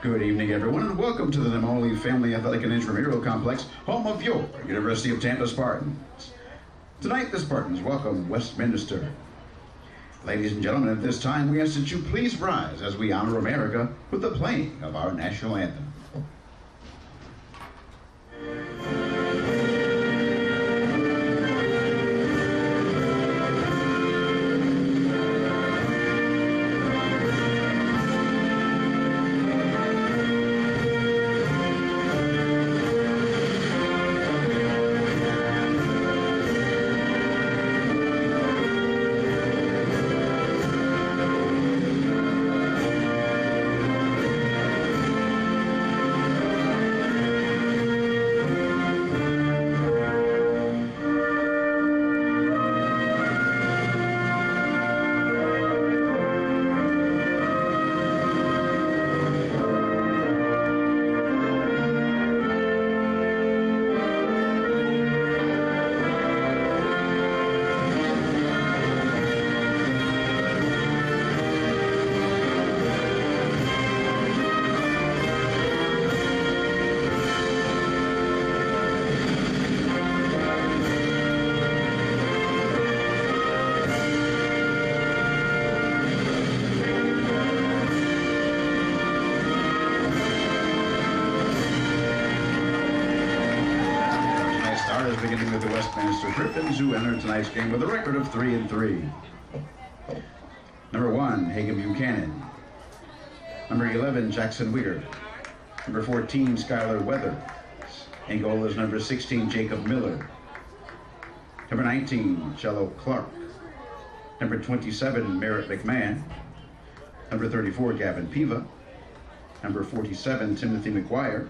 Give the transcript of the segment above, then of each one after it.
Good evening, everyone, and welcome to the Namoli Family Athletic and Intramural Complex, home of your University of Tampa Spartans. Tonight, the Spartans welcome Westminster. Ladies and gentlemen, at this time, we ask that you please rise as we honor America with the playing of our national anthem. Beginning with the Westminster Griffins, who entered tonight's game with a record of 3-3. Number 1, Hagan Buchanan. Number 11, Jackson Weir. Number 14, Skylar Weathers. In goal is number 16, Jacob Miller. Number 19, Cello Clark. Number 27, Merritt McMahon. Number 34, Gavin Piva. Number 47, Timothy McGuire.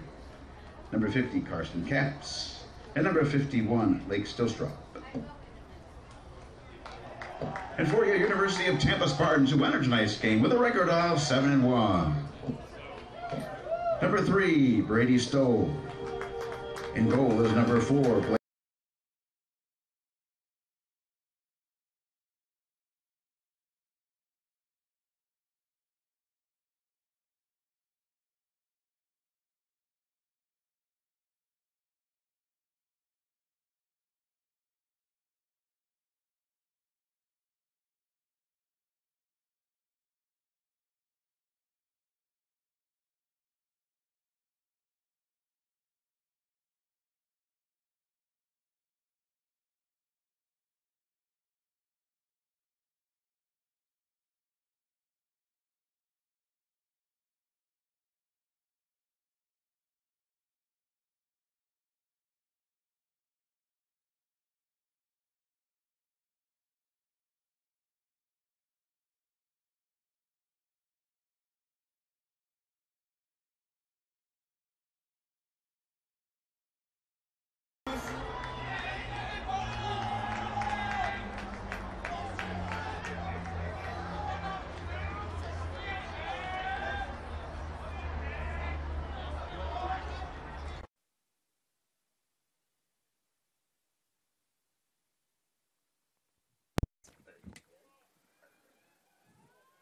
Number 50, Carson Capps. And number 51, Lake Stillstrop. And for your University of Tampa Spartans, who entered tonight's game with a record of 7-1. Number 3, Brady Stowe. In goal is number 4, Blake.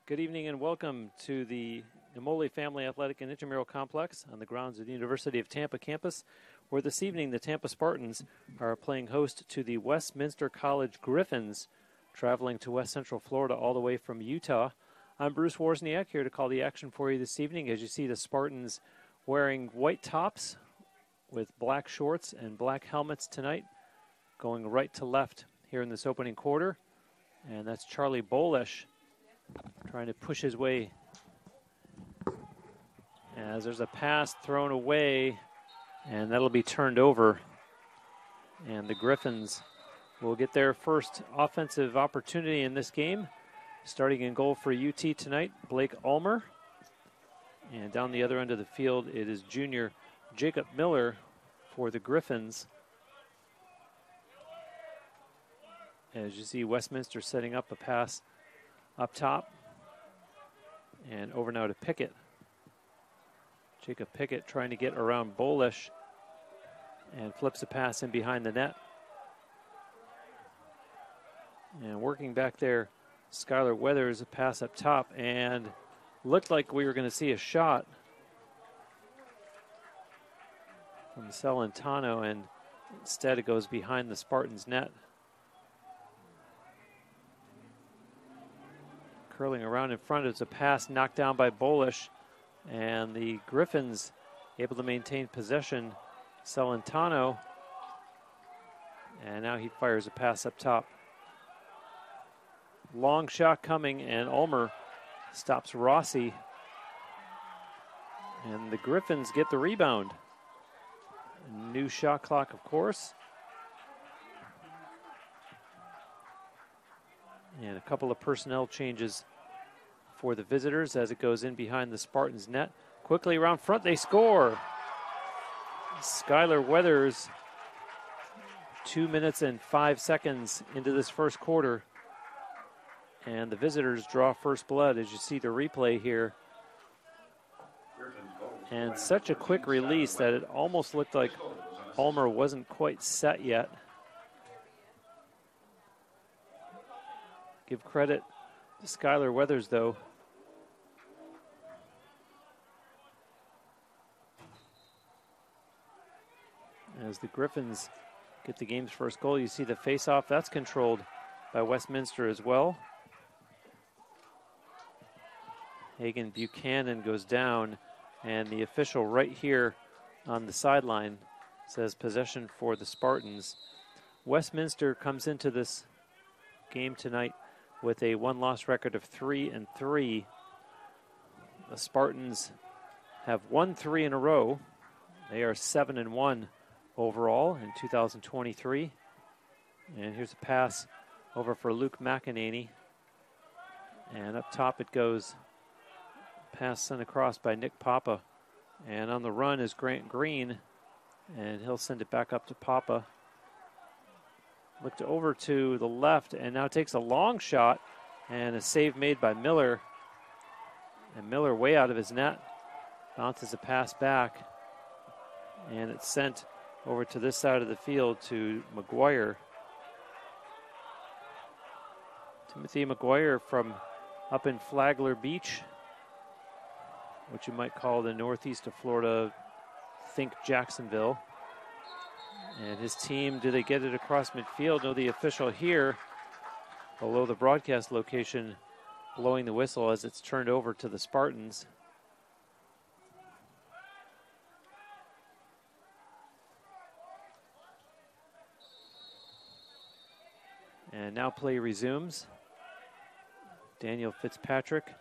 Good evening and welcome to the Namoli Family Athletic and Intramural Complex on the grounds of the University of Tampa campus, where this evening the Tampa Spartans are playing host to the Westminster College Griffins, traveling to West Central Florida all the way from Utah. I'm Bruce Wozniak, here to call the action for you this evening. As you see, the Spartans wearing white tops with black shorts and black helmets tonight, going right to left here in this opening quarter. And that's Charlie Bolish trying to push his way as there's a pass thrown away, and that'll be turned over. And the Griffins will get their first offensive opportunity in this game. Starting in goal for UT tonight, Blake Ulmer. And down the other end of the field, it is junior Jacob Miller for the Griffins. As you see, Westminster setting up a pass up top. And over now to Pickett. Jacob Pickett trying to get around Bolish and flips a pass in behind the net. And working back there, Skylar Weathers, a pass up top, and looked like we were going to see a shot Celentano, and instead it goes behind the Spartans' net. Curling around in front, it's a pass knocked down by Bolish, and the Griffins able to maintain possession. Celentano, and now he fires a pass up top. Long shot coming, and Ulmer stops Rossi, and the Griffins get the rebound. New shot clock, of course. And a couple of personnel changes for the visitors as it goes in behind the Spartans' net. Quickly around front, they score. Skylar Weathers, 2 minutes and 5 seconds into this first quarter. And the visitors draw first blood as you see the replay here. And such a quick release that it almost looked like Ulmer wasn't quite set yet. Give credit to Skylar Weathers, though. As the Griffins get the game's first goal, you see the face-off. That's controlled by Westminster as well. Hagen Buchanan goes down, and the official right here on the sideline says possession for the Spartans. Westminster comes into this game tonight with a one-loss record of 3-3. The Spartans have won 3 in a row. They are 7-1 overall in 2023. And here's a pass over for Luke McEnany. And up top it goes. Pass sent across by Nick Papa. And on the run is Grant Green. And he'll send it back up to Papa. Looked over to the left and now takes a long shot. And a save made by Miller. And Miller way out of his net. Bounces a pass back. And it's sent over to this side of the field to McGuire. Timothy McGuire from up in Flagler Beach, what you might call the northeast of Florida, think Jacksonville. And his team, do they get it across midfield? No, the official here, below the broadcast location, blowing the whistle as it's turned over to the Spartans. And now play resumes. Daniel Fitzpatrick,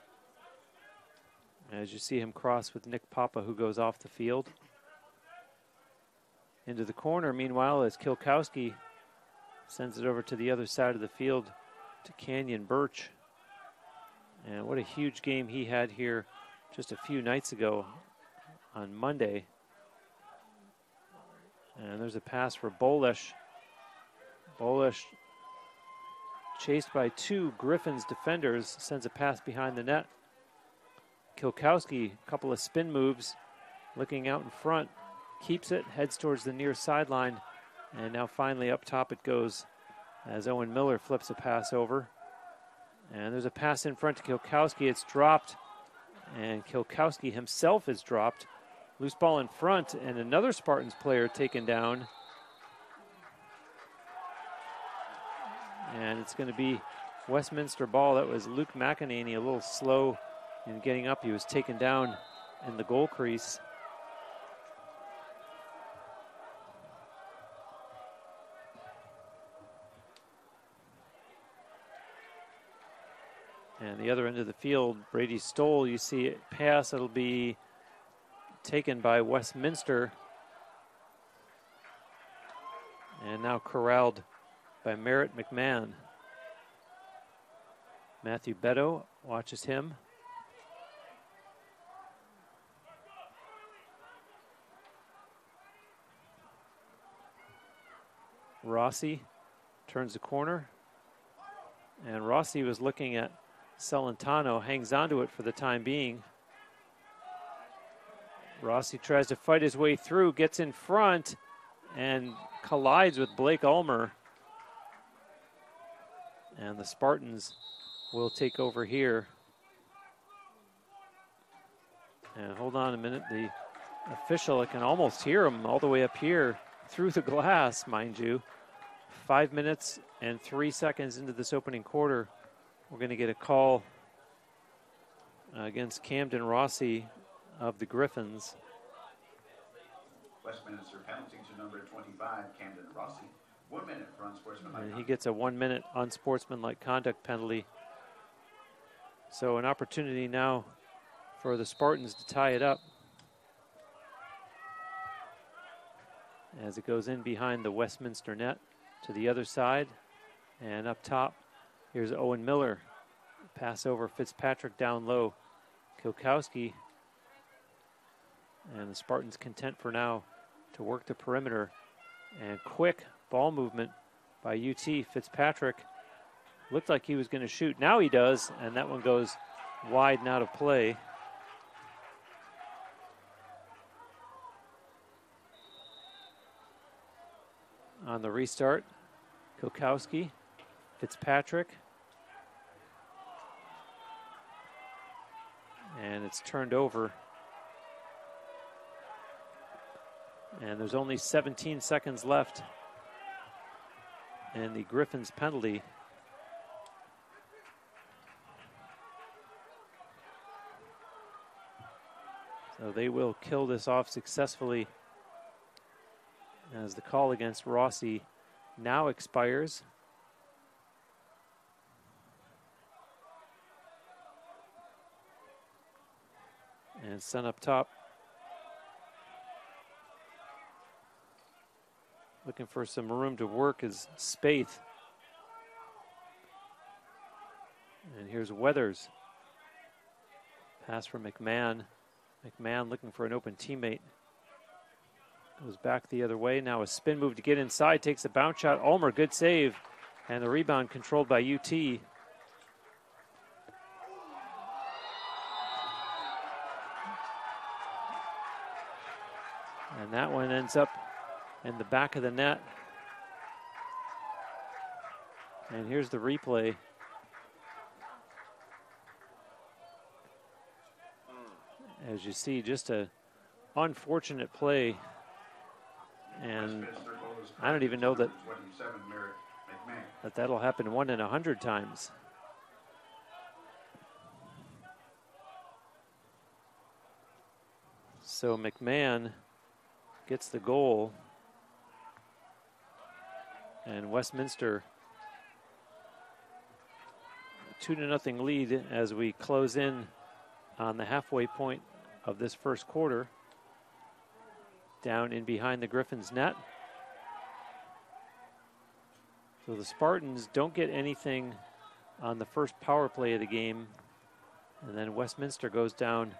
as you see him cross with Nick Papa, who goes off the field. Into the corner, meanwhile, as Kilkowski sends it over to the other side of the field to Canyon Birch. And what a huge game he had here just a few nights ago on Monday. And there's a pass for Bolish. Bolish, chased by 2 Griffins defenders, sends a pass behind the net. Kilkowski, a couple of spin moves, looking out in front, keeps it, heads towards the near sideline, and now finally up top it goes as Owen Miller flips a pass over. And there's a pass in front to Kilkowski. It's dropped, and Kilkowski himself is dropped. Loose ball in front, and another Spartans player taken down. And it's going to be Westminster ball. That was Luke McEnany, a little slow in getting up. He was taken down in the goal crease. And the other end of the field, Brady Stoll, you see it pass. It'll be taken by Westminster. And now corralled by Merritt McMahon. Matthew Beto watches him. Rossi turns the corner. And Rossi was looking at Celentano, hangs onto it for the time being. Rossi tries to fight his way through, gets in front, and collides with Blake Ulmer. And the Spartans will take over here. And hold on a minute, the official. I can almost hear him all the way up here through the glass, mind you. 5 minutes and 3 seconds into this opening quarter, we're going to get a call against Camden Rossi of the Griffins. Westminster penalty to number 25, Camden Rossi. 1 minute for unsportsmanlike. And he gets a 1 minute unsportsmanlike conduct penalty. So an opportunity now for the Spartans to tie it up. As it goes in behind the Westminster net to the other side. And up top, here's Owen Miller. Pass over Fitzpatrick down low. Kilkowski. And the Spartans content for now to work the perimeter. And quick ball movement by UT. Fitzpatrick looked like he was going to shoot. Now he does, and that one goes wide and out of play. On the restart, Kilkowski, Fitzpatrick. And it's turned over. And there's only 17 seconds left in the Griffins penalty. So they will kill this off successfully as the call against Rossi now expires. And sent up top. Looking for some room to work is Spaeth. And here's Weathers. Pass for McMahon. McMahon looking for an open teammate. Goes back the other way. Now a spin move to get inside. Takes a bounce shot. Ulmer, good save. And the rebound controlled by UT. And that one ends up in the back of the net. And here's the replay. As you see, just a unfortunate play. And I don't even know that'll happen 1 in 100 times. So McMahon gets the goal. And Westminster 2-0 lead as we close in on the halfway point of this first quarter. Down in behind the Griffins net. So the Spartans don't get anything on the first power play of the game. And then Westminster goes down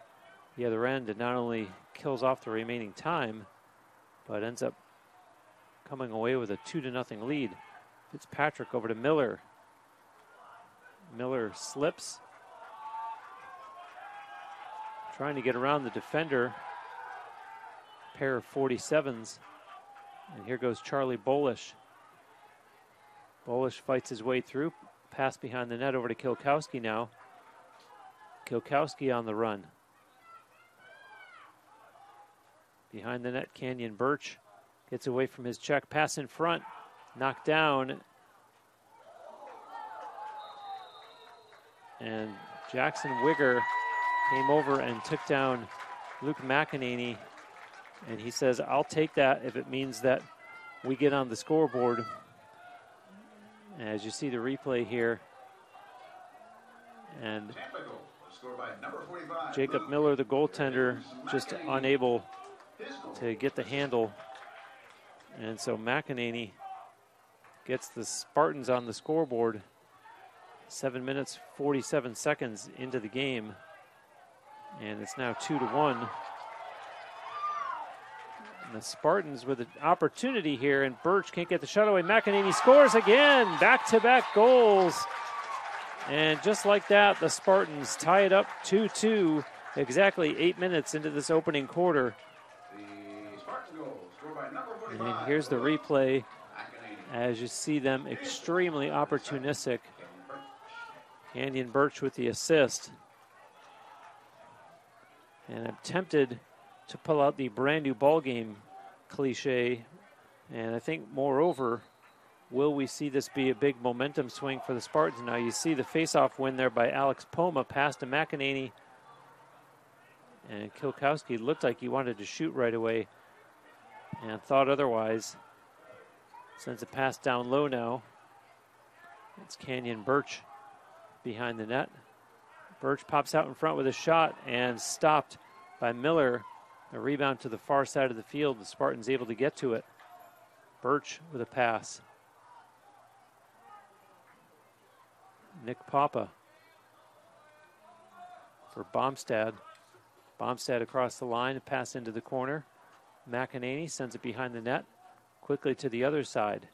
the other end and not only kills off the remaining time, but ends up coming away with a 2-0 lead. Fitzpatrick over to Miller. Miller slips. Trying to get around the defender. Pair of 47s. And here goes Charlie Bolish. Bolish fights his way through. Pass behind the net over to Kilkowski now. Kilkowski on the run. Behind the net, Canyon Birch gets away from his check. Pass in front. Knocked down. And Jackson Wigger came over and took down Luke McEnany. And he says, I'll take that if it means that we get on the scoreboard. As you see the replay here. And Jacob Miller, the goaltender, just unable to get the handle. And so McEnany gets the Spartans on the scoreboard 7 minutes, 47 seconds into the game. And it's now 2-1. And the Spartans with an opportunity here, and Birch can't get the shot away. McEnany scores again, back-to-back goals. And just like that, the Spartans tie it up 2-2, exactly 8 minutes into this opening quarter. And here's the replay as you see them extremely opportunistic. Canyon Birch with the assist. And I'm tempted to pull out the brand new ball game cliche. And I think, moreover, will we see this be a big momentum swing for the Spartans? Now you see the faceoff win there by Alex Poma, pass to McEnany. And Kilkowski looked like he wanted to shoot right away and thought otherwise. Sends a pass down low now. It's Canyon Birch behind the net. Birch pops out in front with a shot and stopped by Miller. A rebound to the far side of the field. The Spartans able to get to it. Birch with a pass. Nick Papa for Bomstad. Bomstad across the line, a pass into the corner. McEnany sends it behind the net, quickly to the other side.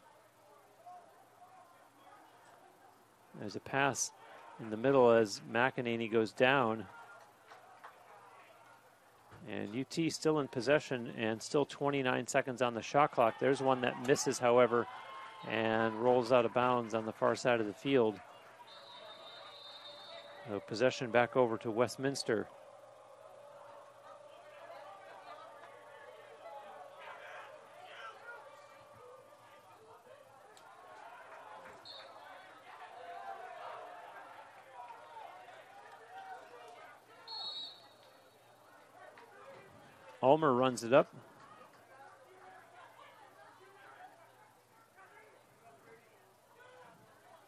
There's a pass in the middle as McEnany goes down. And UT still in possession and still 29 seconds on the shot clock. There's one that misses, however, and rolls out of bounds on the far side of the field. So possession back over to Westminster. Ulmer runs it up.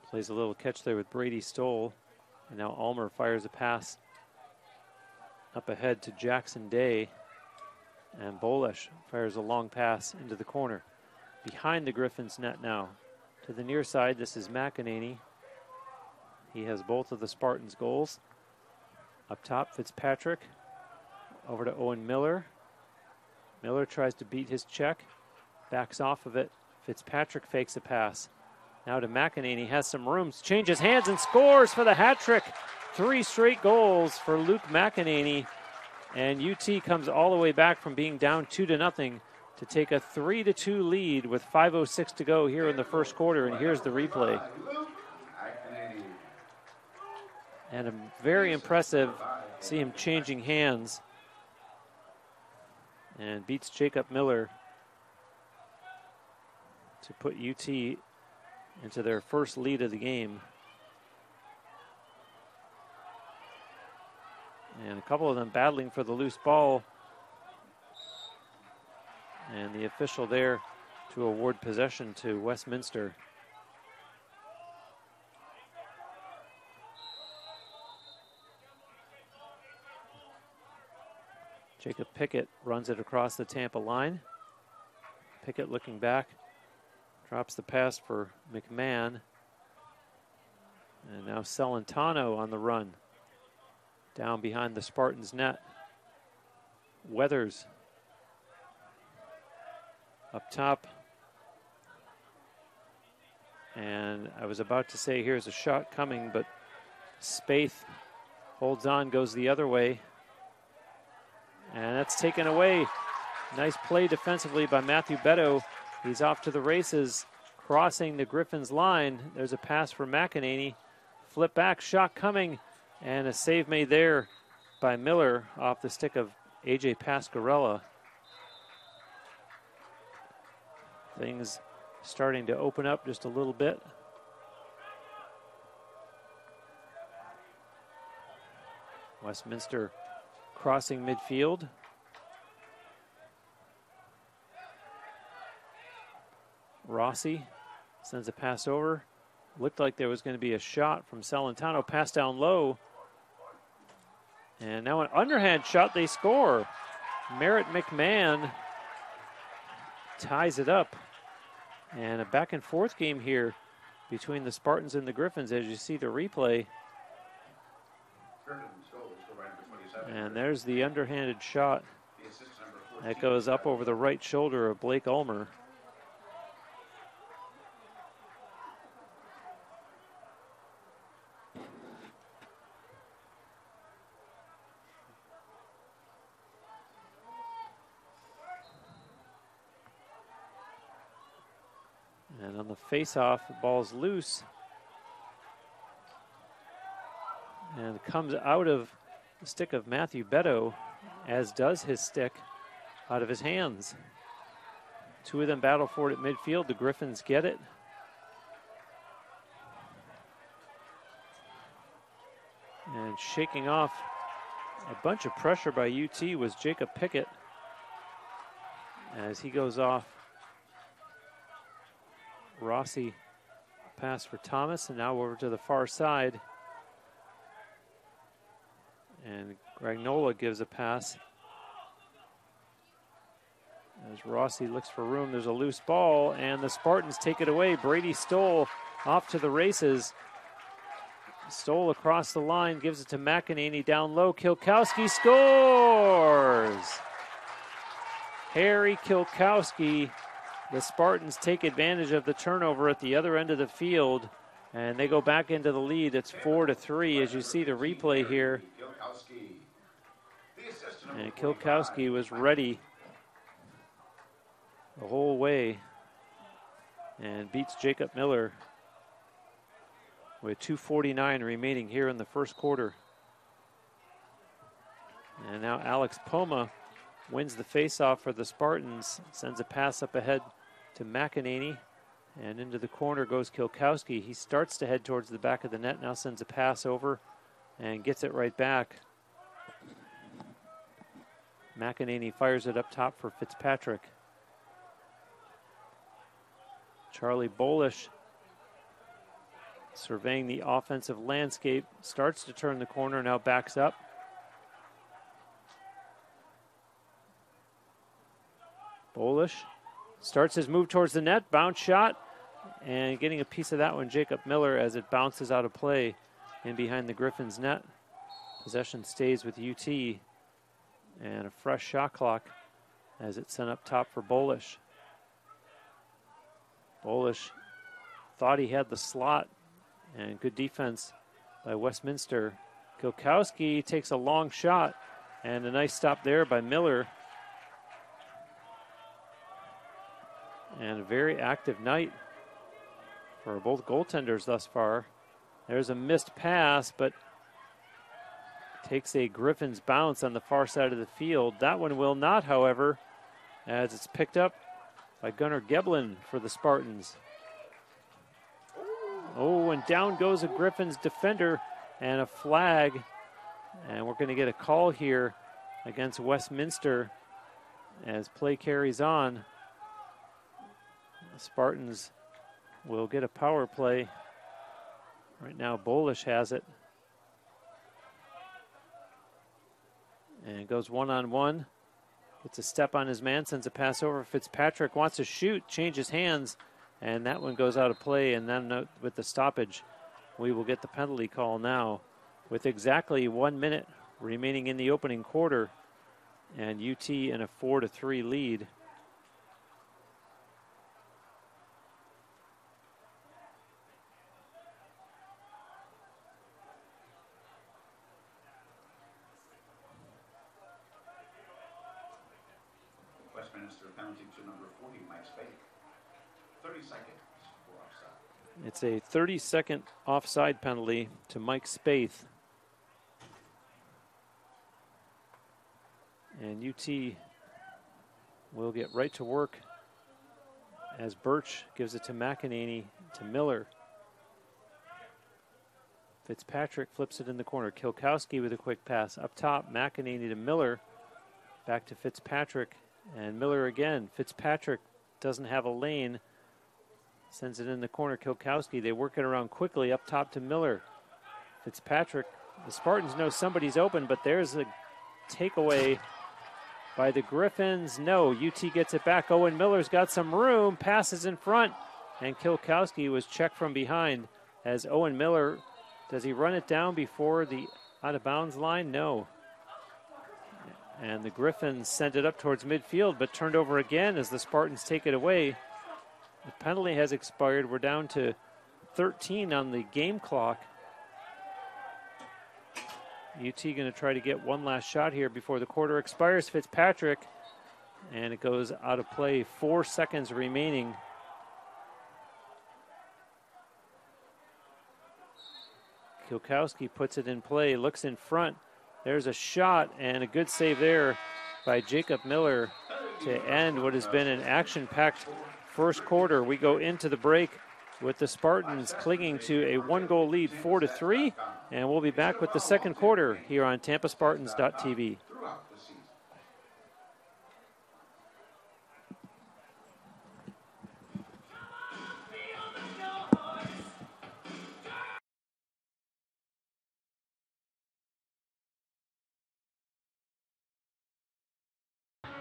Plays a little catch there with Brady Stoll. And now Ulmer fires a pass up ahead to Jackson Day. And Bolesh fires a long pass into the corner. Behind the Griffins net now. To the near side, this is McEnany. He has both of the Spartans' goals. Up top, Fitzpatrick. Over to Owen Miller. Miller tries to beat his check. Backs off of it. Fitzpatrick fakes a pass. Now to McEnany, has some room, changes hands and scores for the hat trick. 3 straight goals for Luke McEnany. And UT comes all the way back from being down 2-0 to take a 3-2 lead with 5:06 to go here in the first quarter. And here's the replay. And a very impressive, see him changing hands. And beats Jacob Miller to put UT into their first lead of the game. And a couple of them battling for the loose ball. And the official there to award possession to Westminster. Jacob Pickett runs it across the Tampa line. Pickett looking back, drops the pass for McMahon. And now Celentano on the run. Down behind the Spartans' net. Weathers up top. And I was about to say here's a shot coming, but Spaeth holds on, goes the other way. And that's taken away. Nice play defensively by Matthew Beto. He's off to the races, crossing the Griffins line. There's a pass for McEnany. Flip back, shot coming, and a save made there by Miller off the stick of AJ Pasquarella. Things starting to open up just a little bit. Westminster crossing midfield. Rossi sends a pass over. Looked like there was going to be a shot from Celentano. Pass down low. And now an underhand shot. They score. Merritt McMahon ties it up. And a back and forth game here between the Spartans and the Griffins as you see the replay. And there's the underhanded shot. That goes up over the right shoulder of Blake Ulmer. And on the face-off, the ball's loose. And it comes out of the stick of Matthew Beto. as does his stick, out of his hands. Two of them battle for it at midfield. The Griffins get it. And shaking off a bunch of pressure by UT was Jacob Pickett as he goes off. Rossi pass for Thomas, and now over to the far side. And Gragnola gives a pass. As Rossi looks for room, there's a loose ball, and the Spartans take it away. Brady Stoll off to the races. Stoll across the line, gives it to McEnany down low. Kilkowski scores! Harry Kilkowski. The Spartans take advantage of the turnover at the other end of the field, and they go back into the lead. It's 4-3 as you see the replay here. And Kilkowski was ready the whole way and beats Jacob Miller with 2:49 remaining here in the first quarter. And now Alex Poma wins the faceoff for the Spartans, sends a pass up ahead to McEnany, and into the corner goes Kilkowski. He starts to head towards the back of the net, now sends a pass over and gets it right back. McEnany fires it up top for Fitzpatrick. Charlie Bolish, surveying the offensive landscape, starts to turn the corner, now backs up. Bolish starts his move towards the net, bounce shot, and getting a piece of that one, Jacob Miller, as it bounces out of play in behind the Griffins' net. Possession stays with UT, and a fresh shot clock as it's sent up top for Bolish. Bolish thought he had the slot, and good defense by Westminster. Kilkowski takes a long shot, and a nice stop there by Miller. And a very active night for both goaltenders thus far. There's a missed pass, but takes a Griffins bounce on the far side of the field. That one will not, however, as it's picked up by Gunnar Geblin for the Spartans. Oh, and down goes a Griffins defender, and a flag. And we're going to get a call here against Westminster as play carries on. The Spartans will get a power play. Right now, Bolish has it. And goes one-on-one. Gets a step on his man, sends a pass over. Fitzpatrick wants to shoot, changes hands, and that one goes out of play. And then with the stoppage, we will get the penalty call now with exactly 1 minute remaining in the opening quarter, and UT in a 4-3 lead. Westminster penalty to number 40, Mike Spade. 30 seconds for offside. It's a 30-second offside penalty to Mike Spaeth. And UT will get right to work as Birch gives it to McEnany to Miller. Fitzpatrick flips it in the corner. Kilkowski with a quick pass up top. McEnany to Miller. Back to Fitzpatrick. And Miller again. Fitzpatrick doesn't have a lane. Sends it in the corner. Kilkowski, they work it around quickly up top to Miller. Fitzpatrick, the Spartans know somebody's open, but there's a takeaway by the Griffins. No, UT gets it back. Owen Miller's got some room. Passes in front. And Kilkowski was checked from behind as Owen Miller, does he run it down before the out-of-bounds line? No. And the Griffins sent it up towards midfield, but turned over again as the Spartans take it away. The penalty has expired. We're down to 13 on the game clock. UT going to try to get one last shot here before the quarter expires. Fitzpatrick, and it goes out of play. 4 seconds remaining. Kilkowski puts it in play, looks in front, There's a shot and a good save there by Jacob Miller to end what has been an action-packed first quarter. We go into the break with the Spartans clinging to a one-goal lead, 4-3, and we'll be back with the second quarter here on TampaSpartans.tv.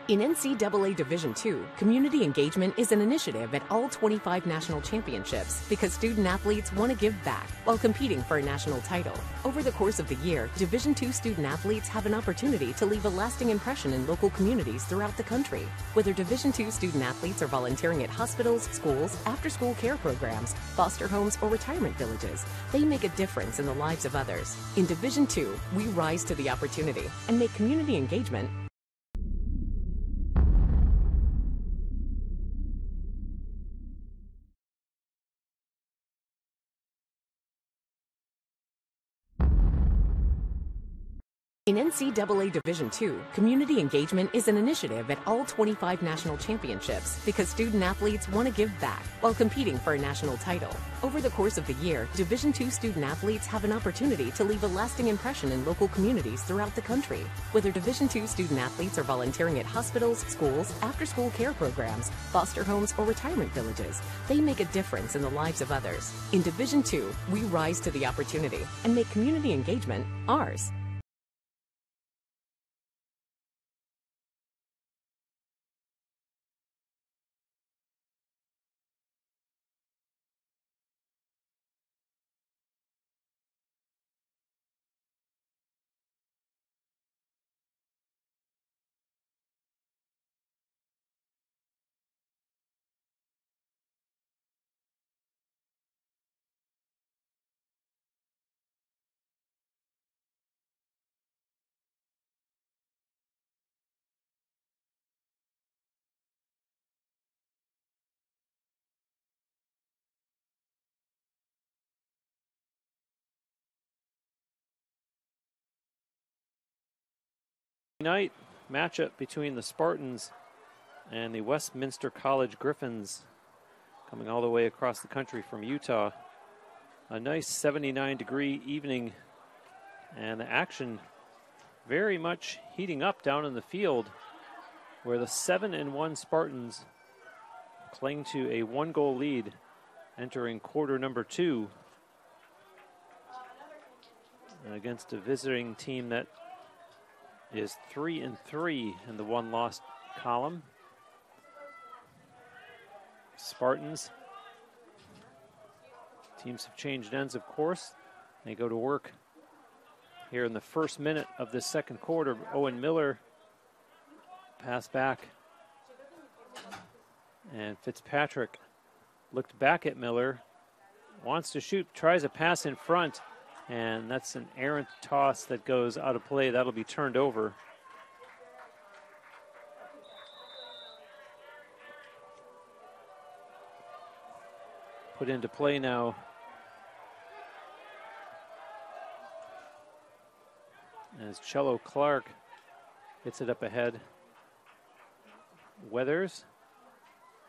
In NCAA Division II, community engagement is an initiative at all 25 national championships because student athletes want to give back while competing for a national title. Over the course of the year, Division II student athletes have an opportunity to leave a lasting impression in local communities throughout the country. Whether Division II student athletes are volunteering at hospitals, schools, after-school care programs, foster homes, or retirement villages, they make a difference in the lives of others. In Division II, we rise to the opportunity and make community engagement In NCAA Division II, community engagement is an initiative at all 25 national championships because student athletes want to give back while competing for a national title. Over the course of the year, Division II student athletes have an opportunity to leave a lasting impression in local communities throughout the country. Whether Division II student athletes are volunteering at hospitals, schools, after-school care programs, foster homes, or retirement villages, they make a difference in the lives of others. In Division II, we rise to the opportunity and make community engagement ours. Night matchup between the Spartans and the Westminster College Griffins, coming all the way across the country from Utah. A nice 79-degree evening, and the action very much heating up down in the field, where the 7-1 Spartans cling to a one-goal lead entering quarter number 2 against a visiting team that is 3-3 in the one-loss column. Spartans, teams have changed ends, of course. They go to work here in the first minute of the second quarter. Owen Miller pass back, and Fitzpatrick looked back at Miller, wants to shoot, tries a pass in front, and that's an errant toss that goes out of play. That'll be turned over. Put into play now. As Cello Clark gets it up ahead. Weathers,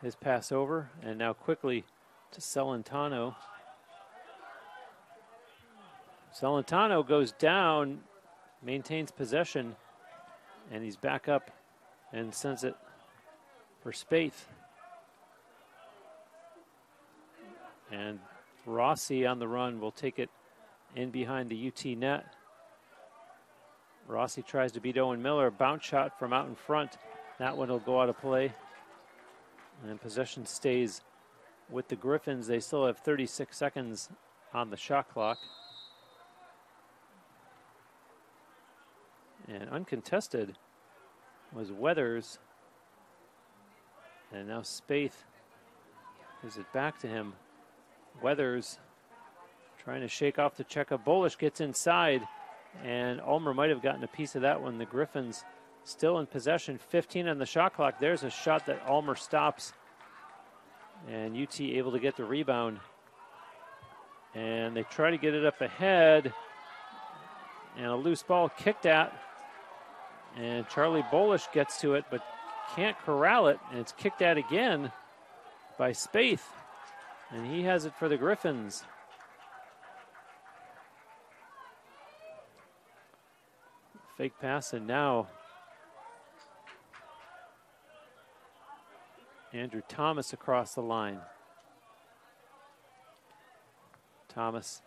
his pass over, and now quickly to Celentano. Celentano goes down, maintains possession, and he's back up and sends it for Spaeth. And Rossi on the run will take it in behind the UT net. Rossi tries to beat Owen Miller. Bounce shot from out in front. That one will go out of play. And possession stays with the Griffins. They still have 36 seconds on the shot clock. And uncontested was Weathers. And now Spaeth gives it back to him. Weathers trying to shake off the check of Bolish, gets inside, and Ulmer might have gotten a piece of that one. The Griffins still in possession, 15 on the shot clock. There's a shot that Ulmer stops, and UT able to get the rebound. And they try to get it up ahead, and a loose ball kicked at. And Charlie Bolish gets to it, but can't corral it, and it's kicked at again by Spaeth. And he has it for the Griffins. Fake pass, and now Andrew Thomas across the line. Thomas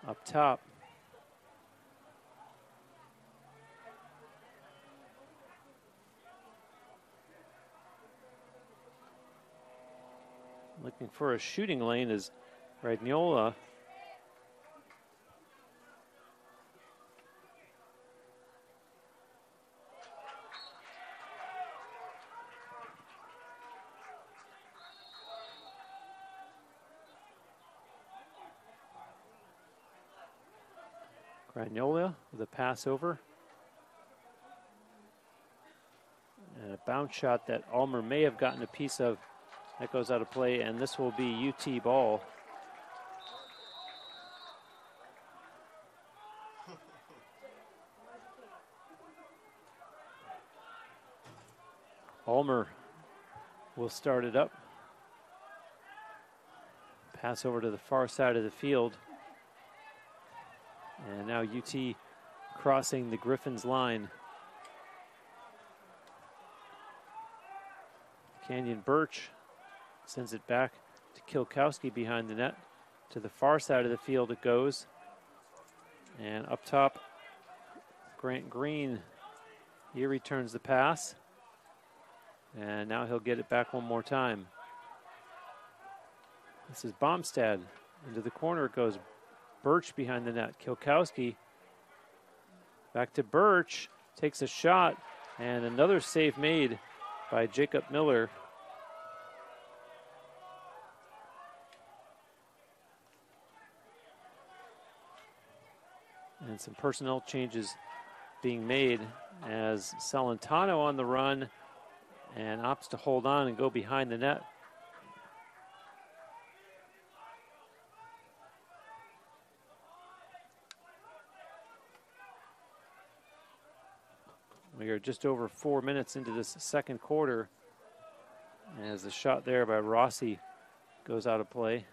up top. Looking for a shooting lane is Ragnola. Gragnola with a pass over. And a bounce shot that Ulmer may have gotten a piece of. That goes out of play, and this will be UT ball. Ulmer will start it up. Pass over to the far side of the field. And now UT crossing the Griffins line. Canyon Birch sends it back to Kilkowski behind the net. To the far side of the field it goes. And up top, Grant Green, he returns the pass. And now he'll get it back one more time. This is Bomstad. Into the corner it goes. Birch behind the net. Kilkowski back to Birch. Takes a shot. And another save made by Jacob Miller. And some personnel changes being made as Salentano on the run and opts to hold on and go behind the net. We are just over 4 minutes into this second quarter as the shot there by Rossi goes out of play.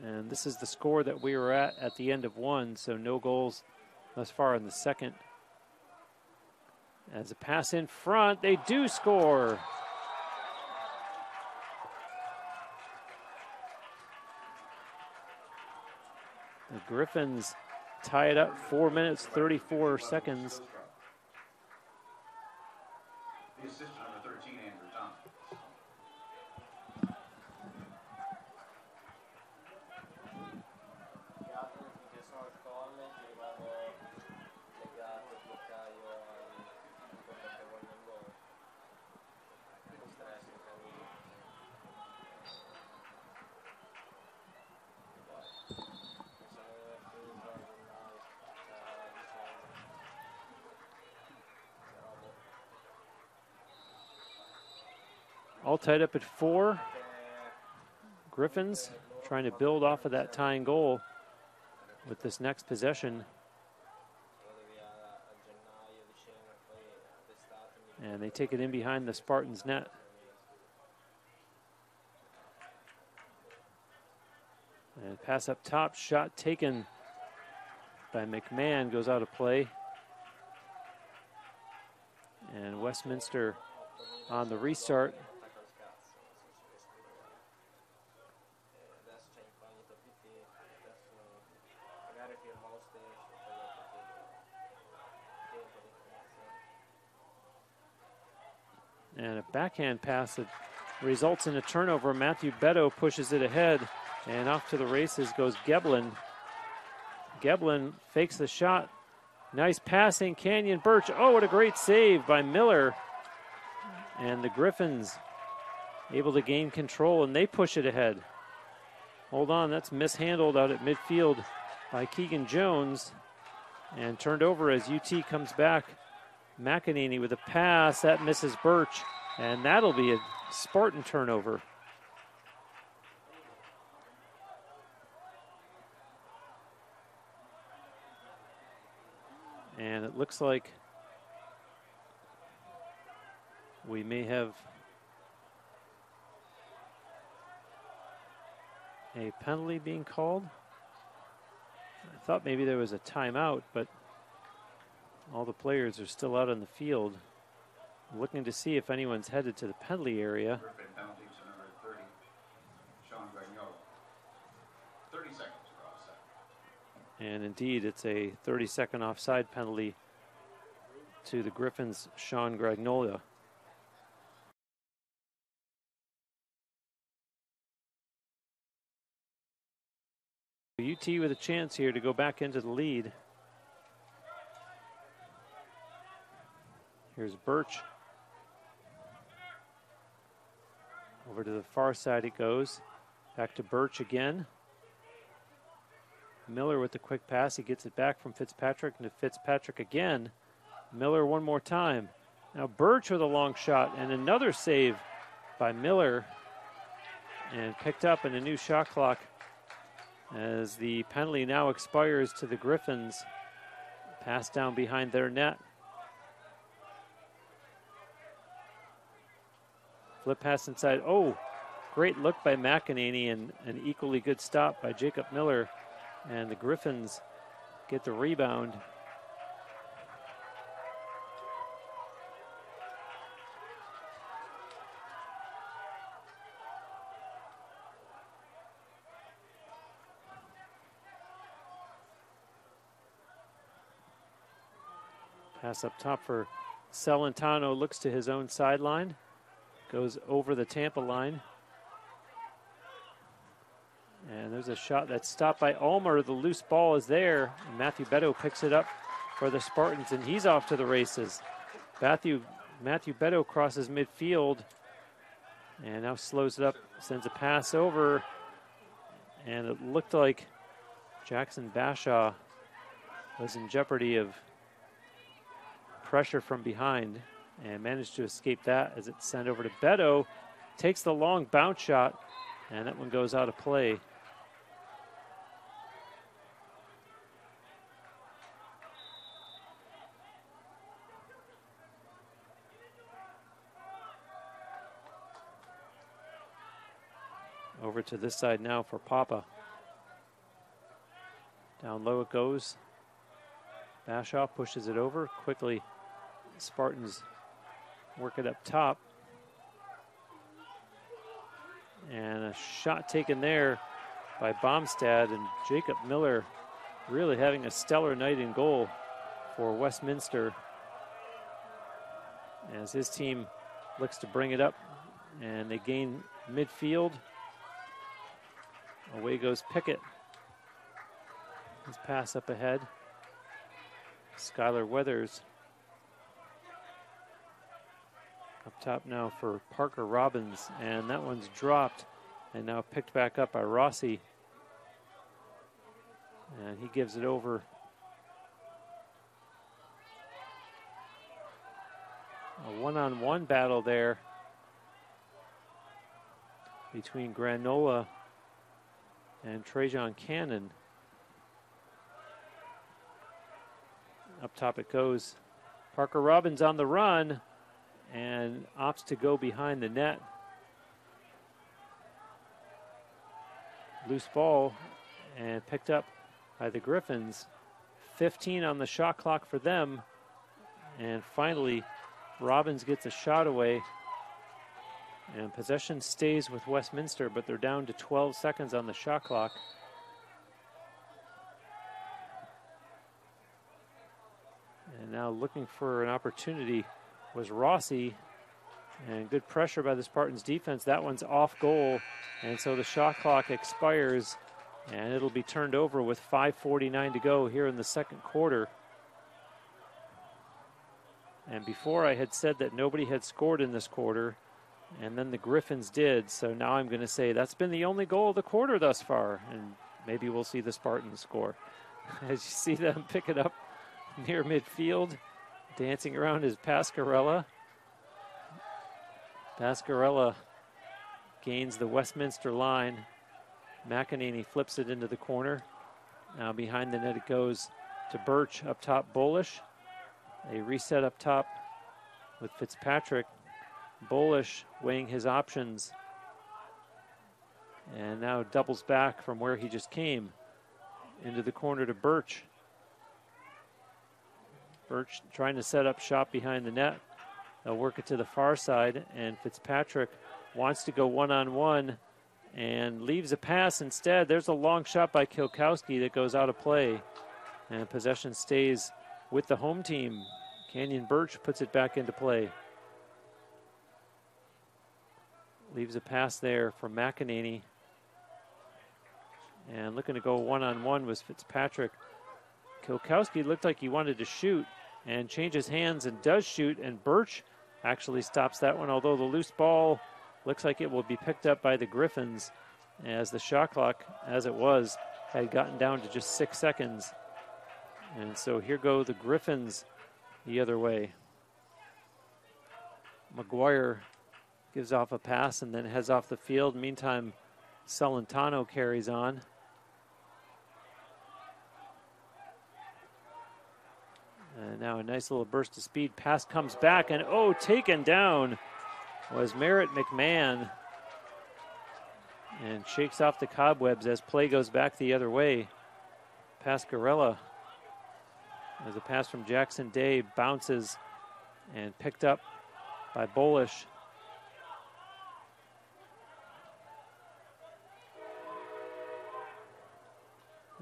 And this is the score that we were at the end of one, so no goals thus far in the second. As a pass in front, they do score. The Griffins tie it up, 4 minutes, 34 seconds. The assistant number 13, Andrew Thomas. All tied up at 4. Griffins trying to build off of that tying goal with this next possession. And they take it in behind the Spartans' net. And pass up top, shot taken by McMahon, goes out of play. And Westminster on the restart. And a backhand pass that results in a turnover. Matthew Beto pushes it ahead, and off to the races goes Geblin. Geblin fakes the shot. Nice passing, Canyon Birch. Oh, what a great save by Miller. And the Griffins able to gain control, and they push it ahead. Hold on, that's mishandled out at midfield by Keegan Jones, and turned over as UT comes back. McEnany with a pass, that misses Birch, and that'll be a Spartan turnover. And it looks like we may have a penalty being called. I thought maybe there was a timeout, but all the players are still out on the field looking to see if anyone's headed to the penalty area. Penalty to number 30, Sean Grignola. 30 seconds for offside. And indeed, it's a 30-second offside penalty to the Griffins' Sean Grignola. UT with a chance here to go back into the lead. Here's Birch. Over to the far side it goes. Back to Birch again. Miller with the quick pass. He gets it back from Fitzpatrick and to Fitzpatrick again. Miller one more time. Now Birch with a long shot and another save by Miller. And picked up in a new shot clock as the penalty now expires to the Griffins. Pass down behind their net. Flip pass inside. Oh, great look by McEnany and an equally good stop by Jacob Miller. And the Griffins get the rebound. Pass up top for Celentano, looks to his own sideline, goes over the Tampa line. And there's a shot that's stopped by Ulmer. The loose ball is there. And Matthew Beto picks it up for the Spartans, and he's off to the races. Matthew Beto crosses midfield and now slows it up, sends a pass over. And it looked like Jackson Bashaw was in jeopardy of pressure from behind and managed to escape that as it's sent over to Beto. Takes the long bounce shot, and that one goes out of play. Over to this side now for Papa. Down low it goes. Bashaw pushes it over quickly. Spartans work it up top. And a shot taken there by Bomstad, and Jacob Miller really having a stellar night in goal for Westminster as his team looks to bring it up, and they gain midfield. Away goes Pickett. His pass up ahead. Skylar Weathers up top now for Parker Robbins, and that one's dropped and now picked back up by Rossi. And he gives it over. A one-on-one battle there between Granola and Trajan Cannon. Up top it goes. Parker Robbins on the run and opts to go behind the net. Loose ball and picked up by the Griffins. 15 on the shot clock for them. And finally, Robbins gets a shot away. And possession stays with Westminster, but they're down to 12 seconds on the shot clock. And now looking for an opportunity was Rossi. And good pressure by the Spartans defense. That one's off goal. And so the shot clock expires. And it'll be turned over with 5:49 to go here in the second quarter. And before I had said that nobody had scored in this quarter. And then the Griffins did. So now I'm going to say that's been the only goal of the quarter thus far. And maybe we'll see the Spartans score. As you see them pick it up near midfield. Dancing around is Pascarella. Pascarella gains the Westminster line. McEnany flips it into the corner. Now behind the net it goes to Birch. Up top, Bolish. A reset up top with Fitzpatrick. Bolish weighing his options. And now doubles back from where he just came into the corner to Birch. Birch trying to set up shop behind the net. They'll work it to the far side, and Fitzpatrick wants to go one-on-one and leaves a pass instead. There's a long shot by Kilkowski that goes out of play, and possession stays with the home team. Canyon Birch puts it back into play. Leaves a pass there for McEnany. And looking to go one-on-one was Fitzpatrick. Kilkowski looked like he wanted to shoot and changes hands and does shoot, and Birch actually stops that one, although the loose ball looks like it will be picked up by the Griffins, as the shot clock, as it was, had gotten down to just 6 seconds. And so here go the Griffins the other way. McGuire gives off a pass and then heads off the field. Meantime, Celentano carries on. And now a nice little burst of speed. Pass comes back, and taken down was Merritt McMahon. And shakes off the cobwebs as play goes back the other way. Pascarella. There's a pass from Jackson Day, bounces and picked up by Bolish.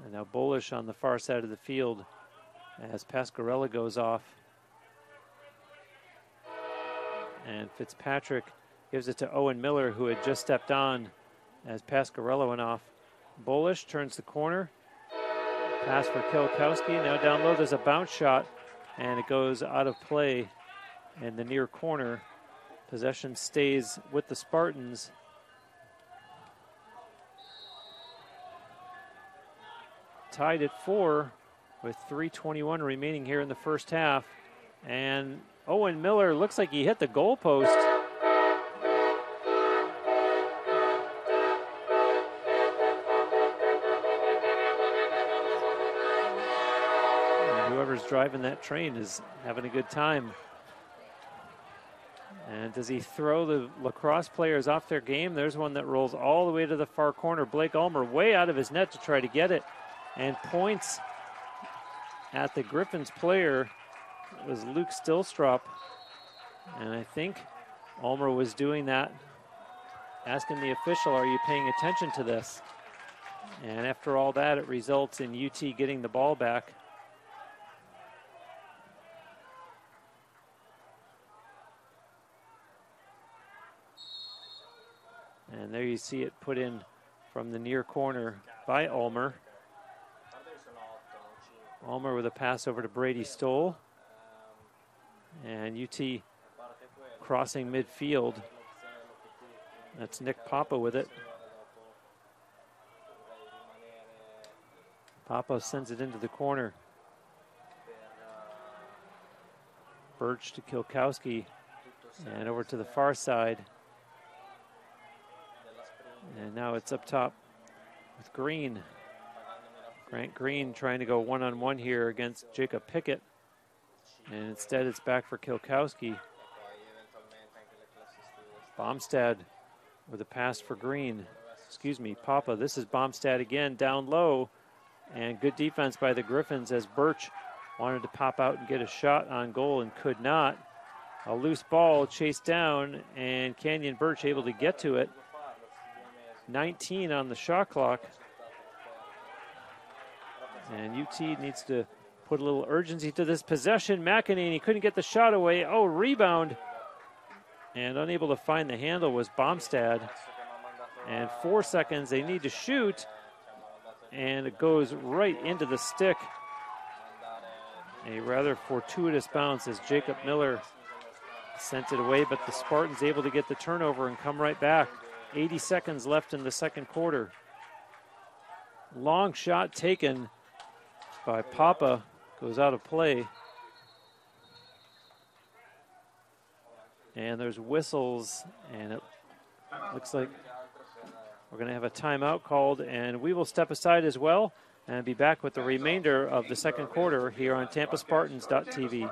And now Bolish on the far side of the field as Pascarella goes off. And Fitzpatrick gives it to Owen Miller, who had just stepped on as Pascarella went off. Bolish turns the corner. Pass for Kilkowski. Now down low, there's a bounce shot, and it goes out of play in the near corner. Possession stays with the Spartans. Tied at 4 with 3:21 remaining here in the first half. And Owen Miller looks like he hit the goalpost. And whoever's driving that train is having a good time. And does he throw the Lacrosse players off their game? There's one that rolls all the way to the far corner. Blake Ulmer way out of his net to try to get it, and points at the Griffins player. It was Luke Stillstrop, and I think Ulmer was doing that, asking the official, are you paying attention to this? And after all that, it results in UT getting the ball back. And there you see it put in from the near corner by Ulmer. Ulmer with a pass over to Brady Stoll. And UT crossing midfield. That's Nick Papa with it. Papa sends it into the corner. Birch to Kilkowski. And over to the far side. And now it's up top with Green. Grant Green trying to go one-on-one here against Jacob Pickett. And instead it's back for Kilkowski. Bomstad with a pass for Green. Excuse me, Papa. This is Bomstad again, down low. And good defense by the Griffins as Birch wanted to pop out and get a shot on goal and could not. A loose ball chased down, and Canyon Birch able to get to it. 19 on the shot clock. And UT needs to put a little urgency to this possession. McEnany couldn't get the shot away. Rebound. And unable to find the handle was Bomstad. And 4 seconds, they need to shoot. And it goes right into the stick. A rather fortuitous bounce as Jacob Miller sent it away, but the Spartans able to get the turnover and come right back. 80 seconds left in the second quarter. Long shot taken by Papa, goes out of play. And there's whistles, and it looks like we're going to have a timeout called, and we will step aside as well and be back with the remainder of the second quarter here on TampaSpartans.tv.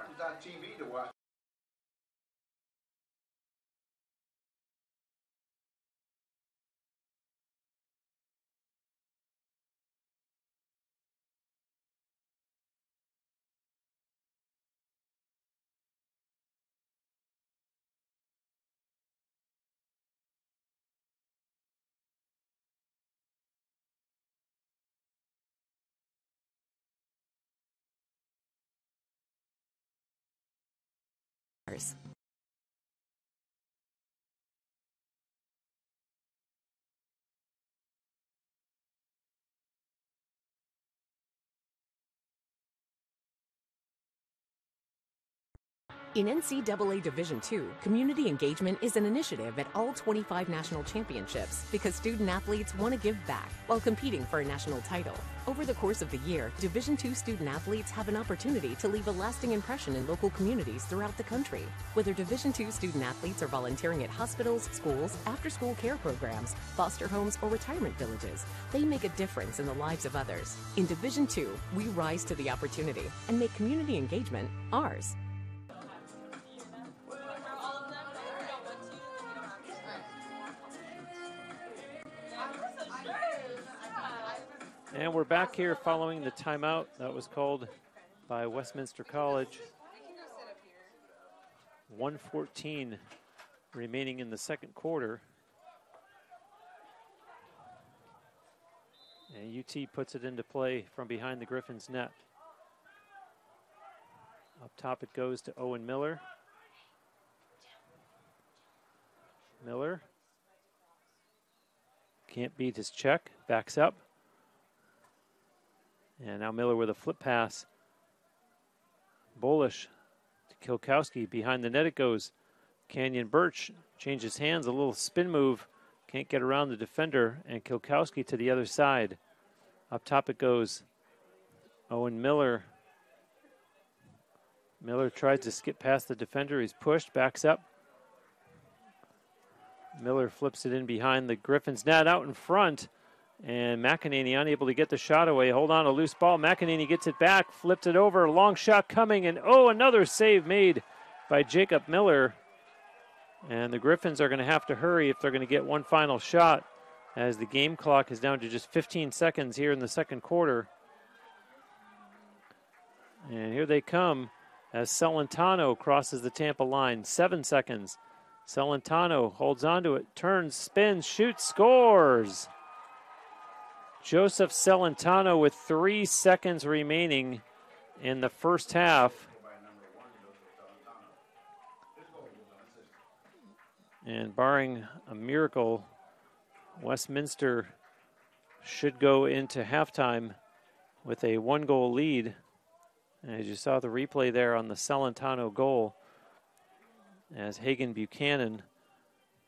In NCAA Division II, community engagement is an initiative at all 25 national championships because student athletes want to give back while competing for a national title. Over the course of the year, Division II student athletes have an opportunity to leave a lasting impression in local communities throughout the country. Whether Division II student athletes are volunteering at hospitals, schools, after-school care programs, foster homes, or retirement villages, they make a difference in the lives of others. In Division II, we rise to the opportunity and make community engagement ours. And we're back here following the timeout that was called by Westminster College. 1:14 remaining in the second quarter. And UT puts it into play from behind the Griffins' net. Up top it goes to Owen Miller. Miller can't beat his check, backs up. And now Miller with a flip pass. Bolish to Kilkowski. Behind the net it goes. Canyon Birch changes hands, a little spin move. Can't get around the defender. And Kilkowski to the other side. Up top it goes. Owen Miller. Miller tries to skip past the defender. He's pushed, backs up. Miller flips it in behind the Griffins net out in front. And McEnany unable to get the shot away. Hold on, a loose ball. McEnany gets it back, flipped it over. Long shot coming, and another save made by Jacob Miller. And the Griffins are going to have to hurry if they're going to get one final shot, as the game clock is down to just 15 seconds here in the second quarter. And here they come as Celentano crosses the Tampa line. 7 seconds. Celentano holds on to it, turns, spins, shoots, scores. Joseph Celentano with 3 seconds remaining in the first half. And barring a miracle, Westminster should go into halftime with a 1-goal lead. As you saw the replay there on the Celentano goal, as Hagan Buchanan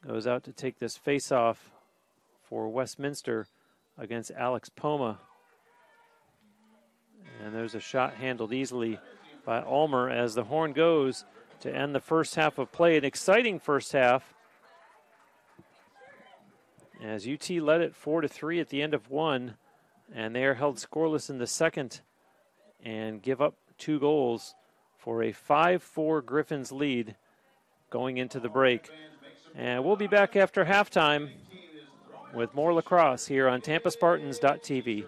goes out to take this face-off for Westminster against Alex Poma. And there's a shot handled easily by Ulmer as the horn goes to end the first half of play. An exciting first half, as UT led it 4-3 at the end of one, and they are held scoreless in the second and give up 2 goals for a 5-4 Griffins lead going into the break. And we'll be back after halftime with more lacrosse here on TampaSpartans.tv.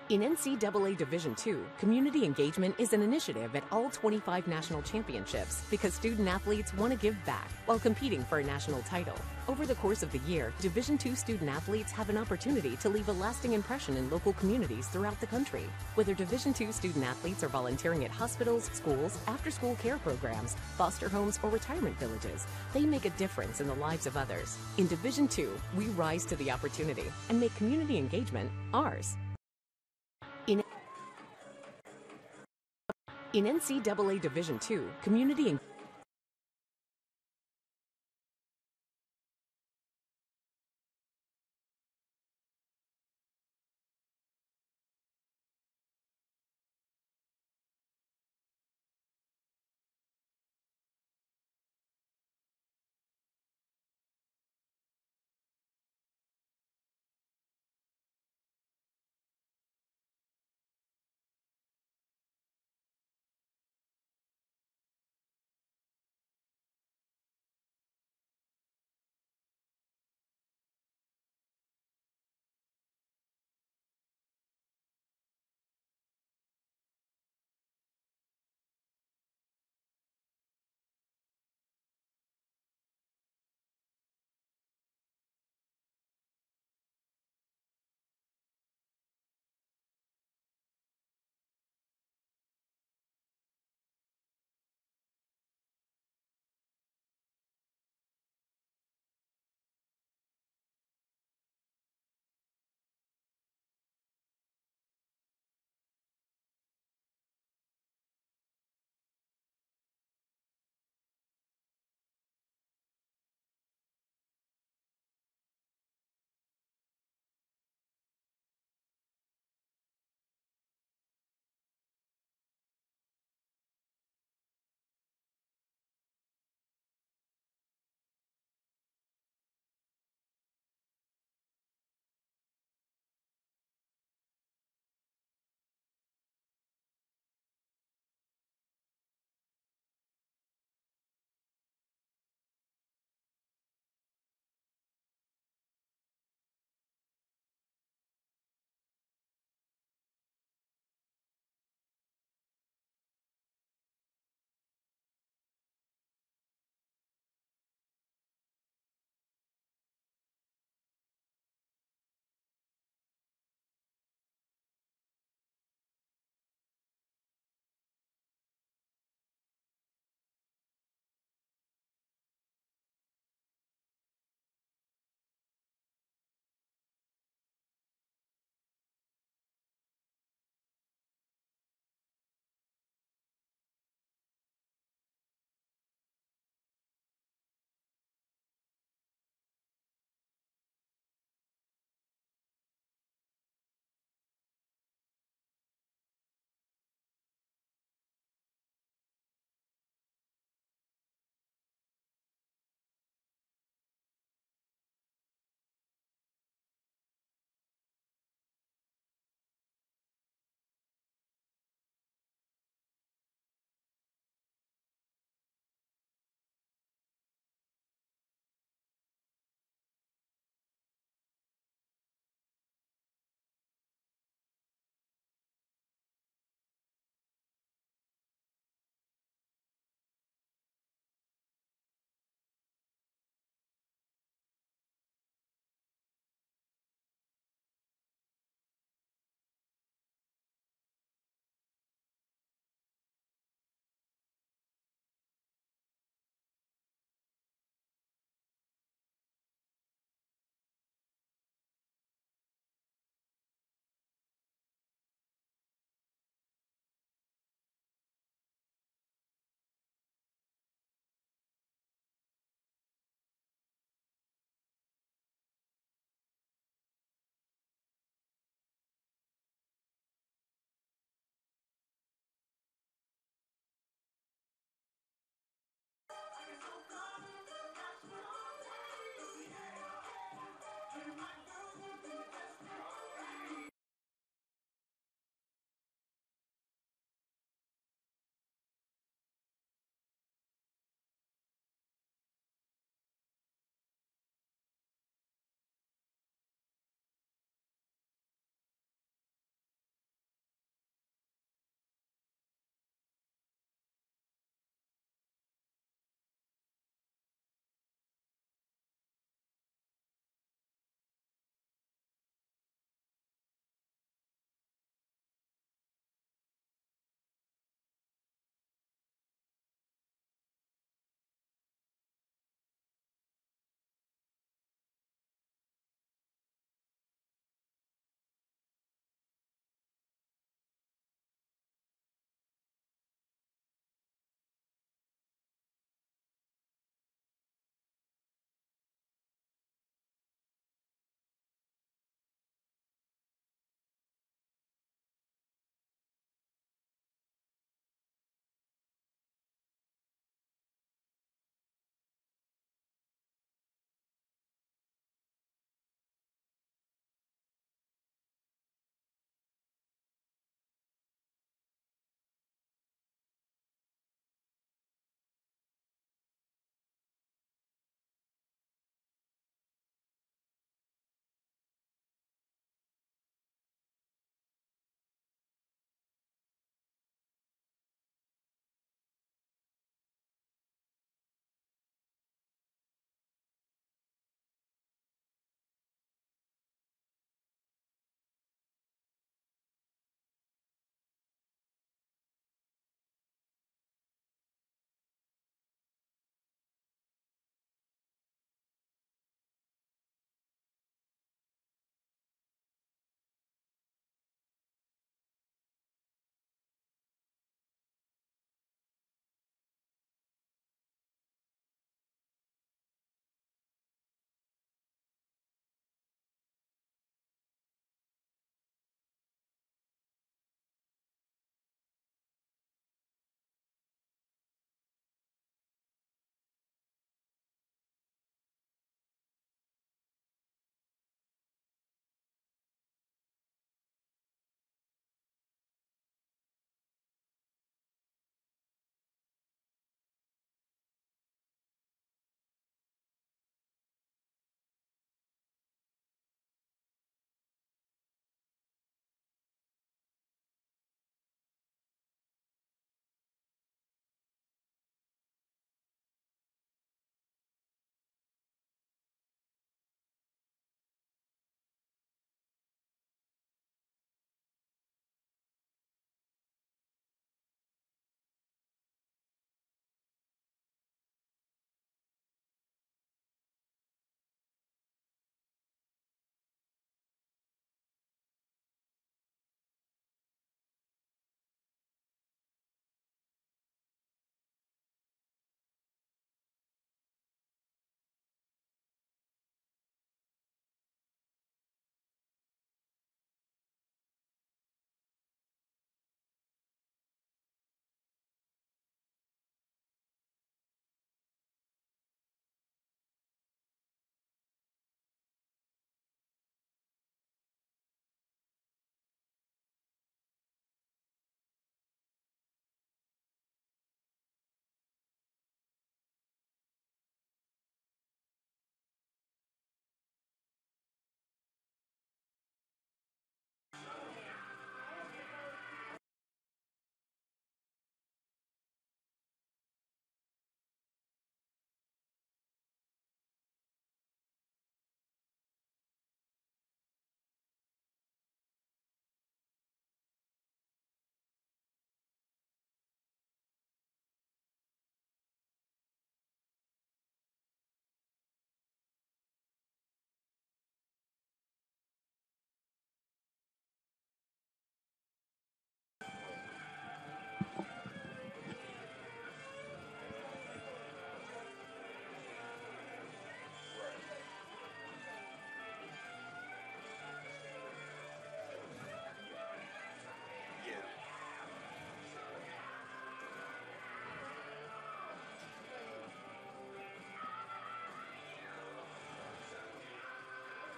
In NCAA Division II, community engagement is an initiative at all 25 national championships because student athletes want to give back while competing for a national title. Over the course of the year, Division II student athletes have an opportunity to leave a lasting impression in local communities throughout the country. Whether Division II student athletes are volunteering at hospitals, schools, after-school care programs, foster homes, or retirement villages, they make a difference in the lives of others. In Division II, we rise to the opportunity and make community engagement ours. In NCAA Division II, community engagement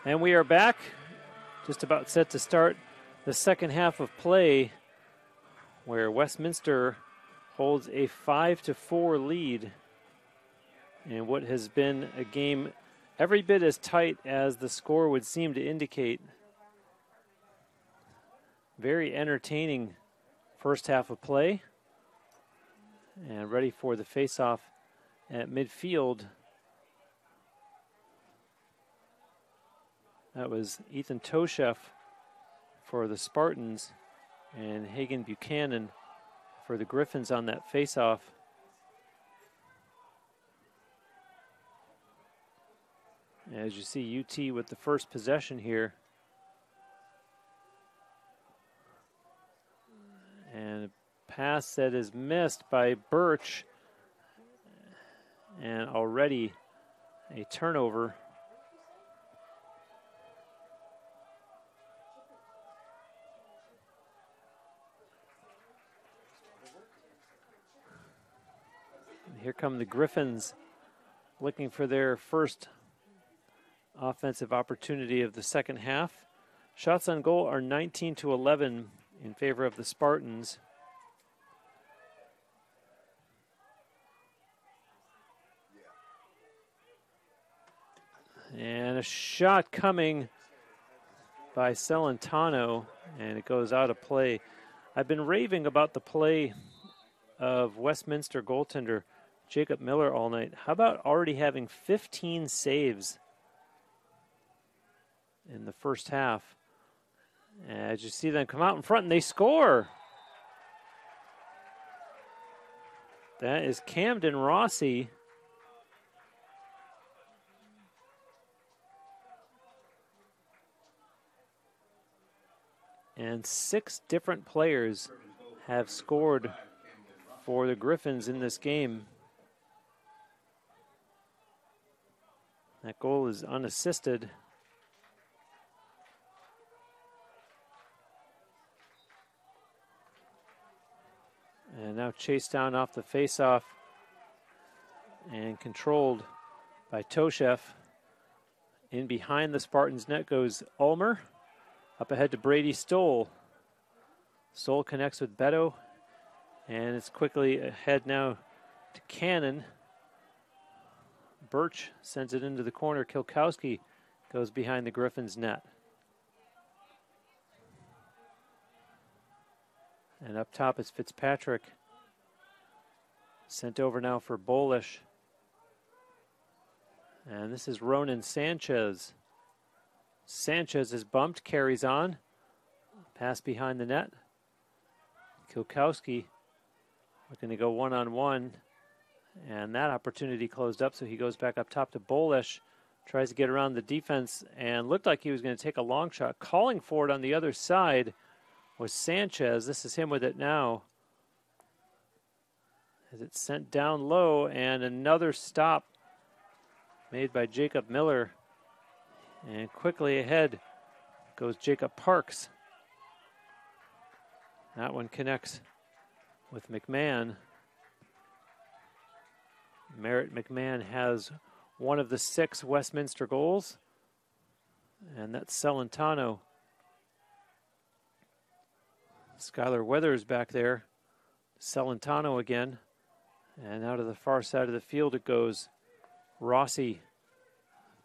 And we are back, just about set to start the second half of play, where Westminster holds a 5-4 lead in what has been a game every bit as tight as the score would seem to indicate. Very entertaining first half of play, and ready for the face-off at midfield. That was Ethan Toshef for the Spartans and Hagen Buchanan for the Griffins on that face-off. As you see, UT with the first possession here. And a pass that is missed by Birch. And already a turnover. And here come the Griffins looking for their first offensive opportunity of the second half. Shots on goal are 19-11 in favor of the Spartans. And a shot coming by Celentano, and it goes out of play. I've been raving about the play of Westminster goaltender Jacob Miller all night. How about already having 15 saves in the first half? As you see them come out in front and they score. That is Camden Rossi. And 6 different players have scored for the Griffins in this game. That goal is unassisted. And now chased down off the faceoff and controlled by Toshef. In behind the Spartans net goes Ulmer. Up ahead to Brady Stoll. Stoll connects with Beto. And it's quickly ahead now to Cannon. Birch sends it into the corner. Kilkowski goes behind the Griffins net. And up top is Fitzpatrick. Sent over now for Bolish. And this is Ronan Sanchez. Sanchez is bumped, carries on. Pass behind the net. Kilkowski looking to go one-on-one. And that opportunity closed up, so he goes back up top to Bolish. Tries to get around the defense and looked like he was going to take a long shot. Calling for it on the other side was Sanchez. This is him with it now. As it's sent down low, and another stop made by Jacob Miller. And quickly ahead goes Jacob Parks. That one connects with McMahon. Merritt McMahon has one of the 6 Westminster goals. And that's Celentano. Skylar Weathers back there. Celentano again. And out of the far side of the field it goes. Rossi.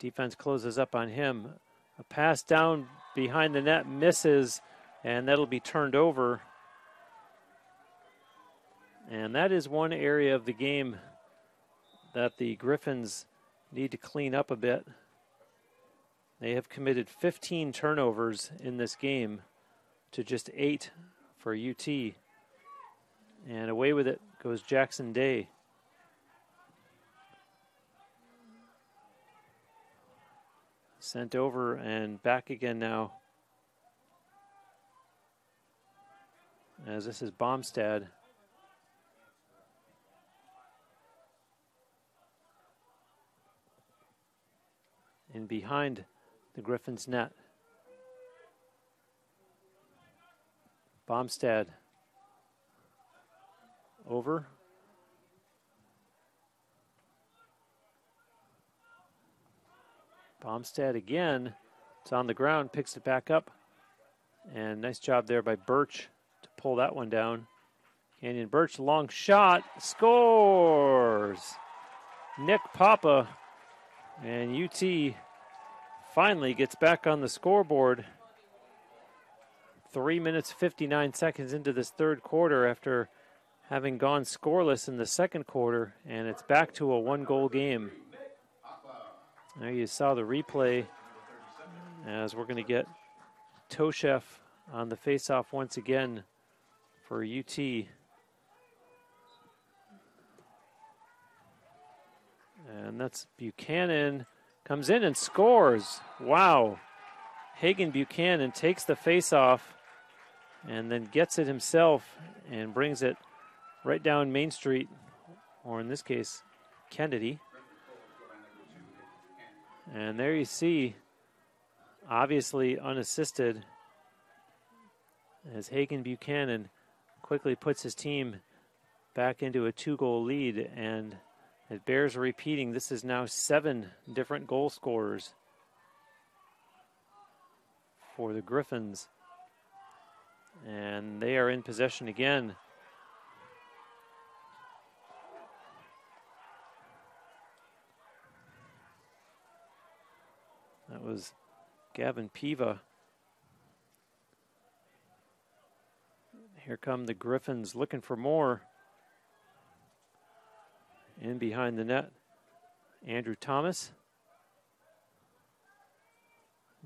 Defense closes up on him. A pass down behind the net misses, and that'll be turned over. And that is one area of the game that the Griffins need to clean up a bit. They have committed 15 turnovers in this game to just 8 for UT. And away with it goes Jackson Day. Sent over and back again now. As this is Bomstad. In behind the Griffins net. Bomstad over. Bomstad again. It's on the ground, picks it back up. And nice job there by Birch to pull that one down. Canyon Birch, long shot, scores! Nick Papa, and UT finally gets back on the scoreboard. 3 minutes, 59 seconds into this third quarter after having gone scoreless in the second quarter, and it's back to a one-goal game. There you saw the replay as we're going to get Toshev on the faceoff once again for UT. And that's Buchanan, comes in and scores. Wow. Hagen Buchanan takes the faceoff and then gets it himself and brings it right down Main Street, or in this case, Kennedy. And there you see, obviously unassisted, as Hagen Buchanan quickly puts his team back into a 2-goal lead, and it bears repeating, this is now 7 different goal scorers for the Griffins. And they are in possession again. That was Gavin Piva. Here come the Griffins looking for more. In behind the net, Andrew Thomas.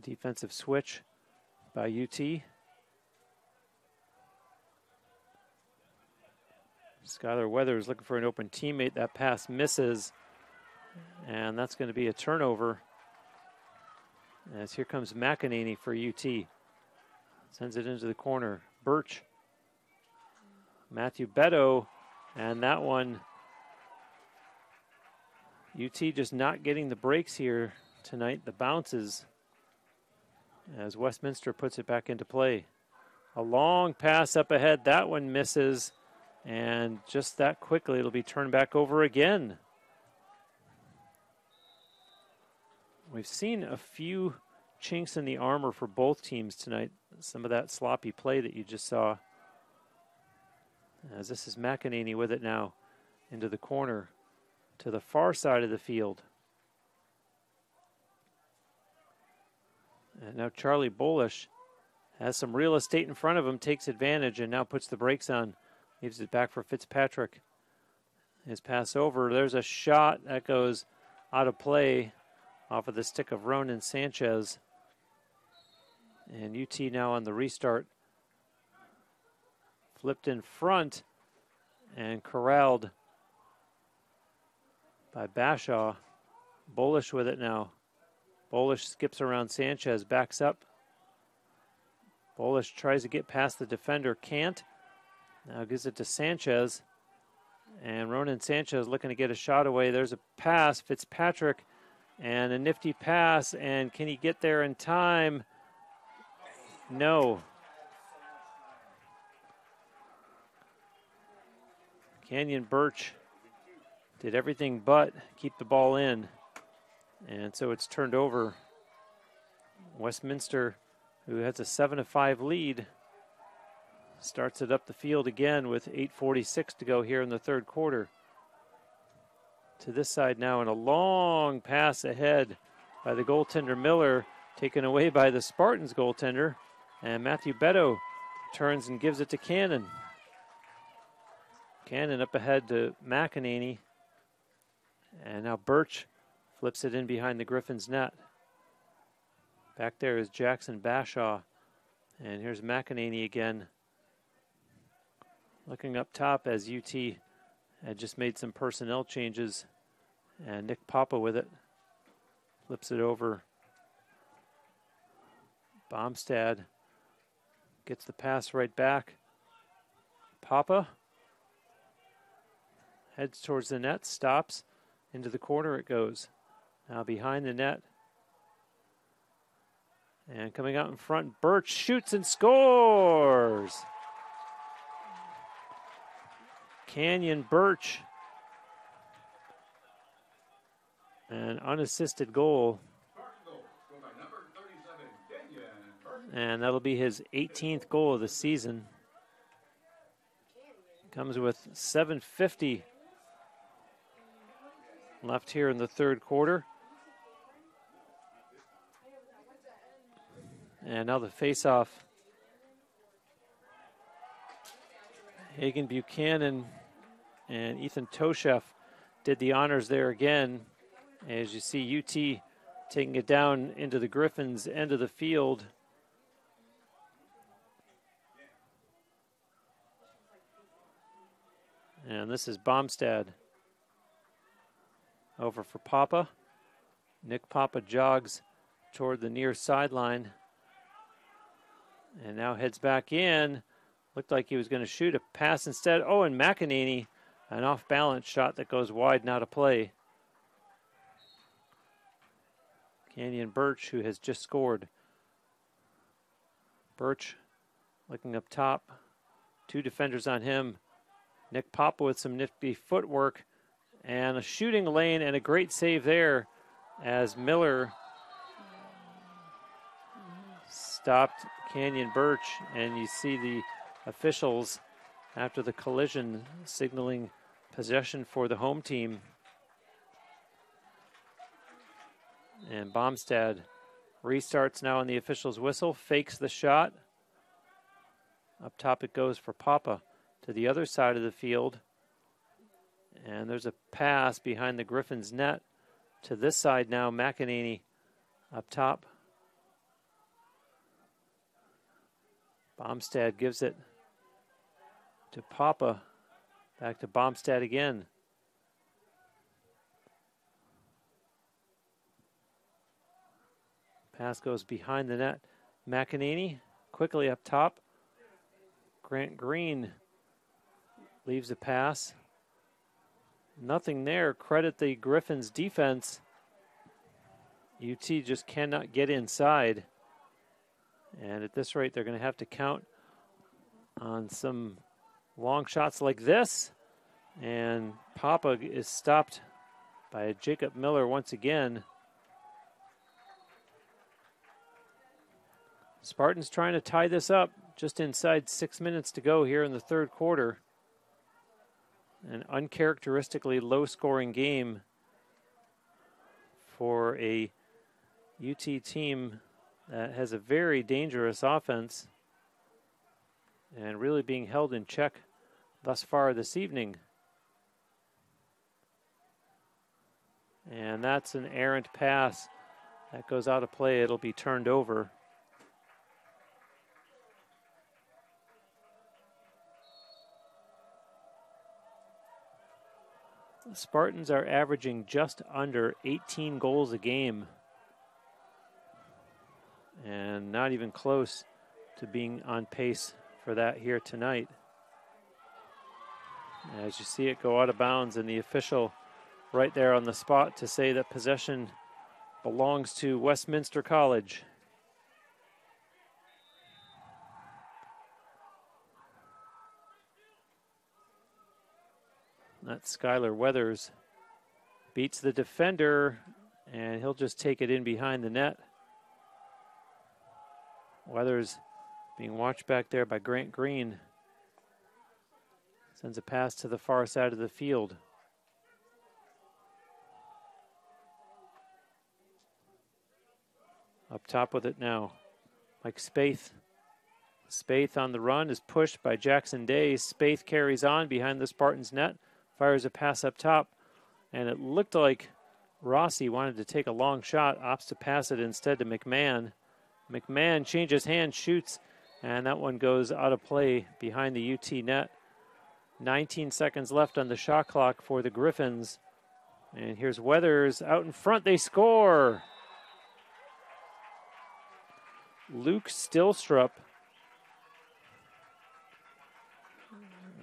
Defensive switch by UT. Skylar Weathers looking for an open teammate. That pass misses, and that's going to be a turnover. As here comes McEnany for UT. Sends it into the corner. Birch. Matthew Beto, and that one, UT just not getting the breaks here tonight. The bounces as Westminster puts it back into play. A long pass up ahead. That one misses, and just that quickly it'll be turned back over again. We've seen a few chinks in the armor for both teams tonight. Some of that sloppy play that you just saw. As this is McEnany with it now into the corner to the far side of the field. And now Charlie Bolish has some real estate in front of him, takes advantage, and now puts the brakes on. Leaves it back for Fitzpatrick. His pass over. There's a shot that goes out of play off of the stick of Ronan Sanchez. And UT now on the restart. Flipped in front and corralled by Bashaw. Bolish with it now. Bolish skips around Sanchez, backs up. Bolish tries to get past the defender, can't. Now gives it to Sanchez. And Ronan Sanchez looking to get a shot away. There's a pass, Fitzpatrick, and a nifty pass. And can he get there in time? No. Canyon Birch did everything but keep the ball in. And so it's turned over. Westminster, who has a 7-5 lead, starts it up the field again with 8:46 to go here in the third quarter. To this side now, and a long pass ahead by the goaltender Miller, taken away by the Spartans goaltender. And Matthew Beto turns and gives it to Cannon. Cannon up ahead to McEnany. And now Birch flips it in behind the Griffins' net. Back there is Jackson Bashaw. And here's McEnany again. Looking up top as UT had just made some personnel changes. And Nick Papa with it. Flips it over. Bomstad gets the pass right back. Papa heads towards the net, stops. Into the corner it goes. Now behind the net. And coming out in front, Birch shoots and scores! Canyon Birch. An unassisted goal. And that'll be his 18th goal of the season. Comes with 7:50 left here in the third quarter. And now the faceoff. Hagen Buchanan and Ethan Tosheff did the honors there again. As you see UT taking it down into the Griffins' end of the field. And this is Bomstad. Over for Papa. Nick Papa jogs toward the near sideline. And now heads back in. Looked like he was going to shoot a pass instead. Oh, and McEnany, an off-balance shot that goes wide and out of play. Kenyon Birch, who has just scored. Birch looking up top. Two defenders on him. Nick Papa with some nifty footwork and a shooting lane and a great save there as Miller stopped Kenyon Birch, and you see the officials after the collision signaling possession for the home team. And Bomstad restarts now on the official's whistle, fakes the shot. Up top it goes for Papa to the other side of the field. And there's a pass behind the Griffins' net to this side now. McEnany up top. Bomstad gives it to Papa. Back to Bomstad again. Pass goes behind the net. McEnany quickly up top. Grant Green leaves a pass. Nothing there. Credit the Griffins' defense. UT just cannot get inside. And at this rate, they're going to have to count on some long shots like this. And Papa is stopped by Jacob Miller once again. Spartans trying to tie this up just inside 6 minutes to go here in the third quarter. An uncharacteristically low-scoring game for a UT team that has a very dangerous offense and really being held in check thus far this evening. And that's an errant pass that goes out of play. It'll be turned over. The Spartans are averaging just under 18 goals a game. And not even close to being on pace for that here tonight. As you see it go out of bounds, and the official right there on the spot to say that possession belongs to Westminster College. That's Skylar Weathers. Beats the defender, and he'll just take it in behind the net. Weathers being watched back there by Grant Green. Sends a pass to the far side of the field. Up top with it now, Mike Spaeth. Spaeth on the run is pushed by Jackson Day. Spaeth carries on behind the Spartans' net. Fires a pass up top, and it looked like Rossi wanted to take a long shot, opts to pass it instead to McMahon. McMahon changes hands, shoots, and that one goes out of play behind the UT net. 19 seconds left on the shot clock for the Griffins. And here's Weathers out in front. They score. Luke Stillstrup.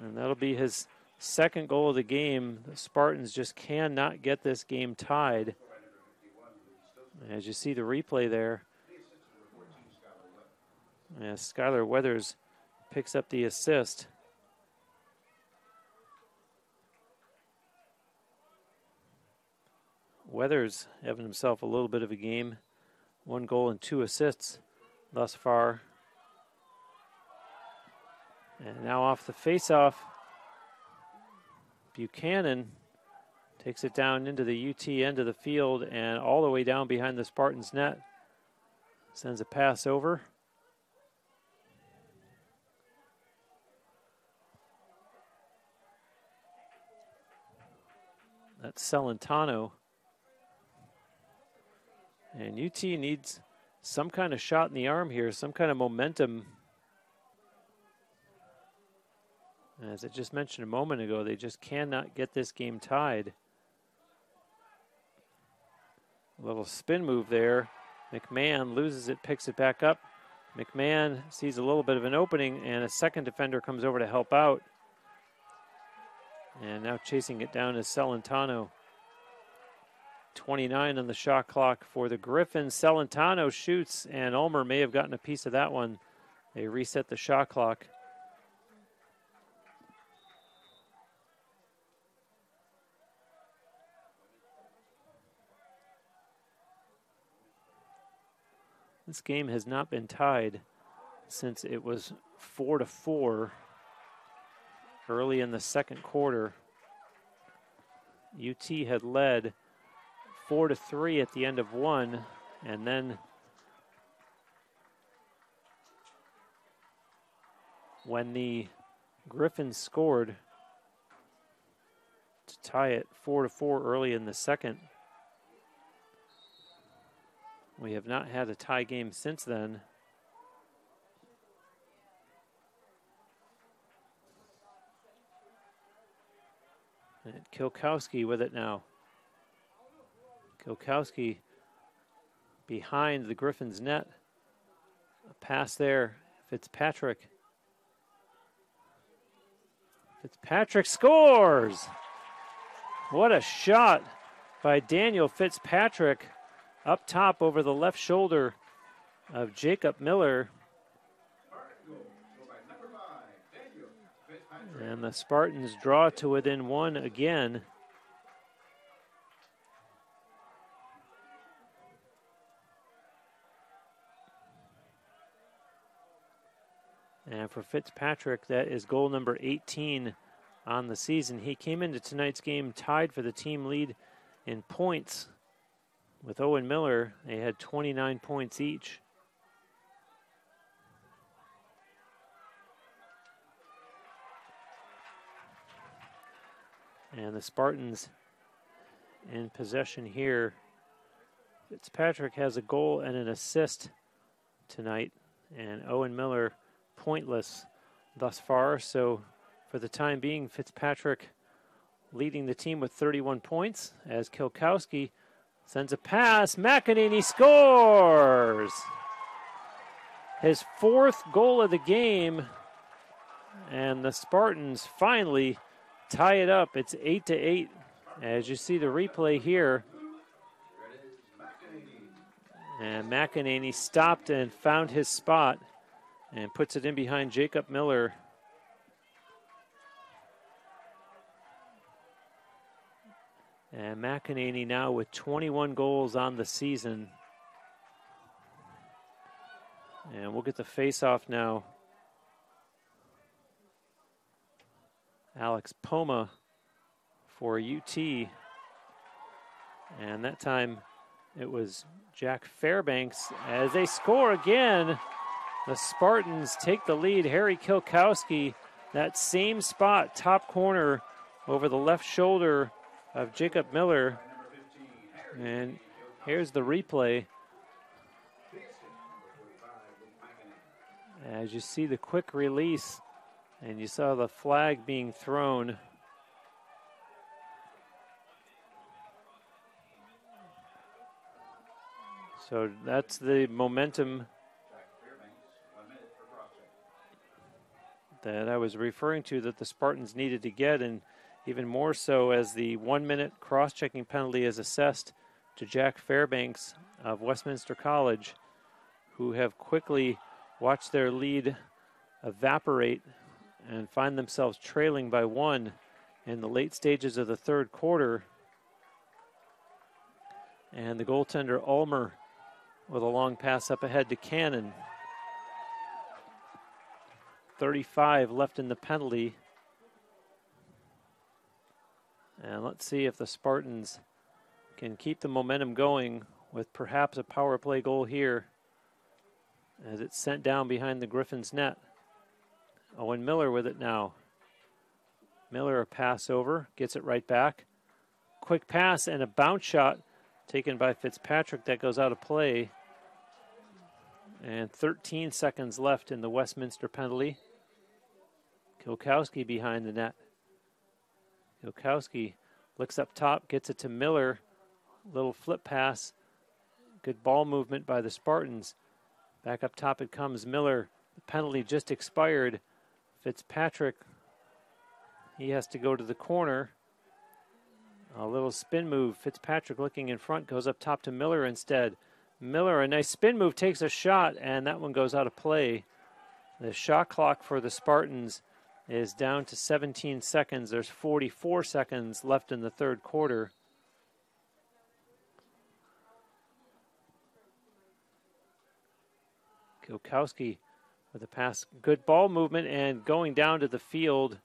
And that'll be his second goal of the game. The Spartans just cannot get this game tied. As you see the replay there. As Skylar Weathers picks up the assist. Weathers having himself a little bit of a game. 1 goal and 2 assists thus far. And now off the face-off, Buchanan takes it down into the UT end of the field and all the way down behind the Spartans net. Sends a pass over. That's Celentano. And UT needs some kind of shot in the arm here, some kind of momentum. As I just mentioned a moment ago, they just cannot get this game tied. A little spin move there. McMahon loses it, picks it back up. McMahon sees a little bit of an opening, and a second defender comes over to help out. And now chasing it down is Celentano. 29 on the shot clock for the Griffins. Celentano shoots, and Ulmer may have gotten a piece of that one. They reset the shot clock. This game has not been tied since it was 4-4 early in the second quarter. UT had led 4-3 at the end of one, and then when the Griffins scored to tie it 4-4 early in the second, we have not had a tie game since then. And Kilkowski with it now. Kilkowski behind the Griffins net. A pass there, Fitzpatrick. Fitzpatrick scores! What a shot by Daniel Fitzpatrick. Up top over the left shoulder of Jacob Miller. And the Spartans draw to within one again. And for Fitzpatrick, that is goal number 18 on the season. He came into tonight's game tied for the team lead in points. With Owen Miller, they had 29 points each. And the Spartans in possession here. Fitzpatrick has a goal and an assist tonight, and Owen Miller pointless thus far. So for the time being, Fitzpatrick leading the team with 31 points as Kilkowski sends a pass. McEnany scores! His fourth goal of the game, and the Spartans finally tie it up. It's 8-8 as you see the replay here. And McEnany stopped and found his spot and puts it in behind Jacob Miller. And McEnany now with 21 goals on the season. And we'll get the face-off now. Alex Poma for UT. And that time it was Jack Fairbanks as they score again. The Spartans take the lead. Harry Kilkowski, that same spot, top corner over the left shoulder of Jacob Miller. And here's the replay. As you see the quick release, and you saw the flag being thrown. So that's the momentum that I was referring to that the Spartans needed to get, and even more so as the 1 minute cross-checking penalty is assessed to Jack Fairbanks of Westminster College, who have quickly watched their lead evaporate and find themselves trailing by one in the late stages of the third quarter. And the goaltender Ulmer with a long pass up ahead to Cannon. 35 left in the penalty. And let's see if the Spartans can keep the momentum going with perhaps a power play goal here as it's sent down behind the Griffins' net. Owen Miller with it now. Miller a pass over, gets it right back. Quick pass and a bounce shot taken by Fitzpatrick that goes out of play. And 13 seconds left in the Westminster penalty. Kilkowski behind the net. Kilkowski looks up top, gets it to Miller. Little flip pass. Good ball movement by the Spartans. Back up top it comes. Miller. The penalty just expired. Fitzpatrick, he has to go to the corner. A little spin move. Fitzpatrick looking in front, goes up top to Miller instead. Miller, a nice spin move, takes a shot, and that one goes out of play. The shot clock for the Spartans is down to 17 seconds. There's 44 seconds left in the third quarter. Kilkowski with a pass. Good ball movement and going down to the field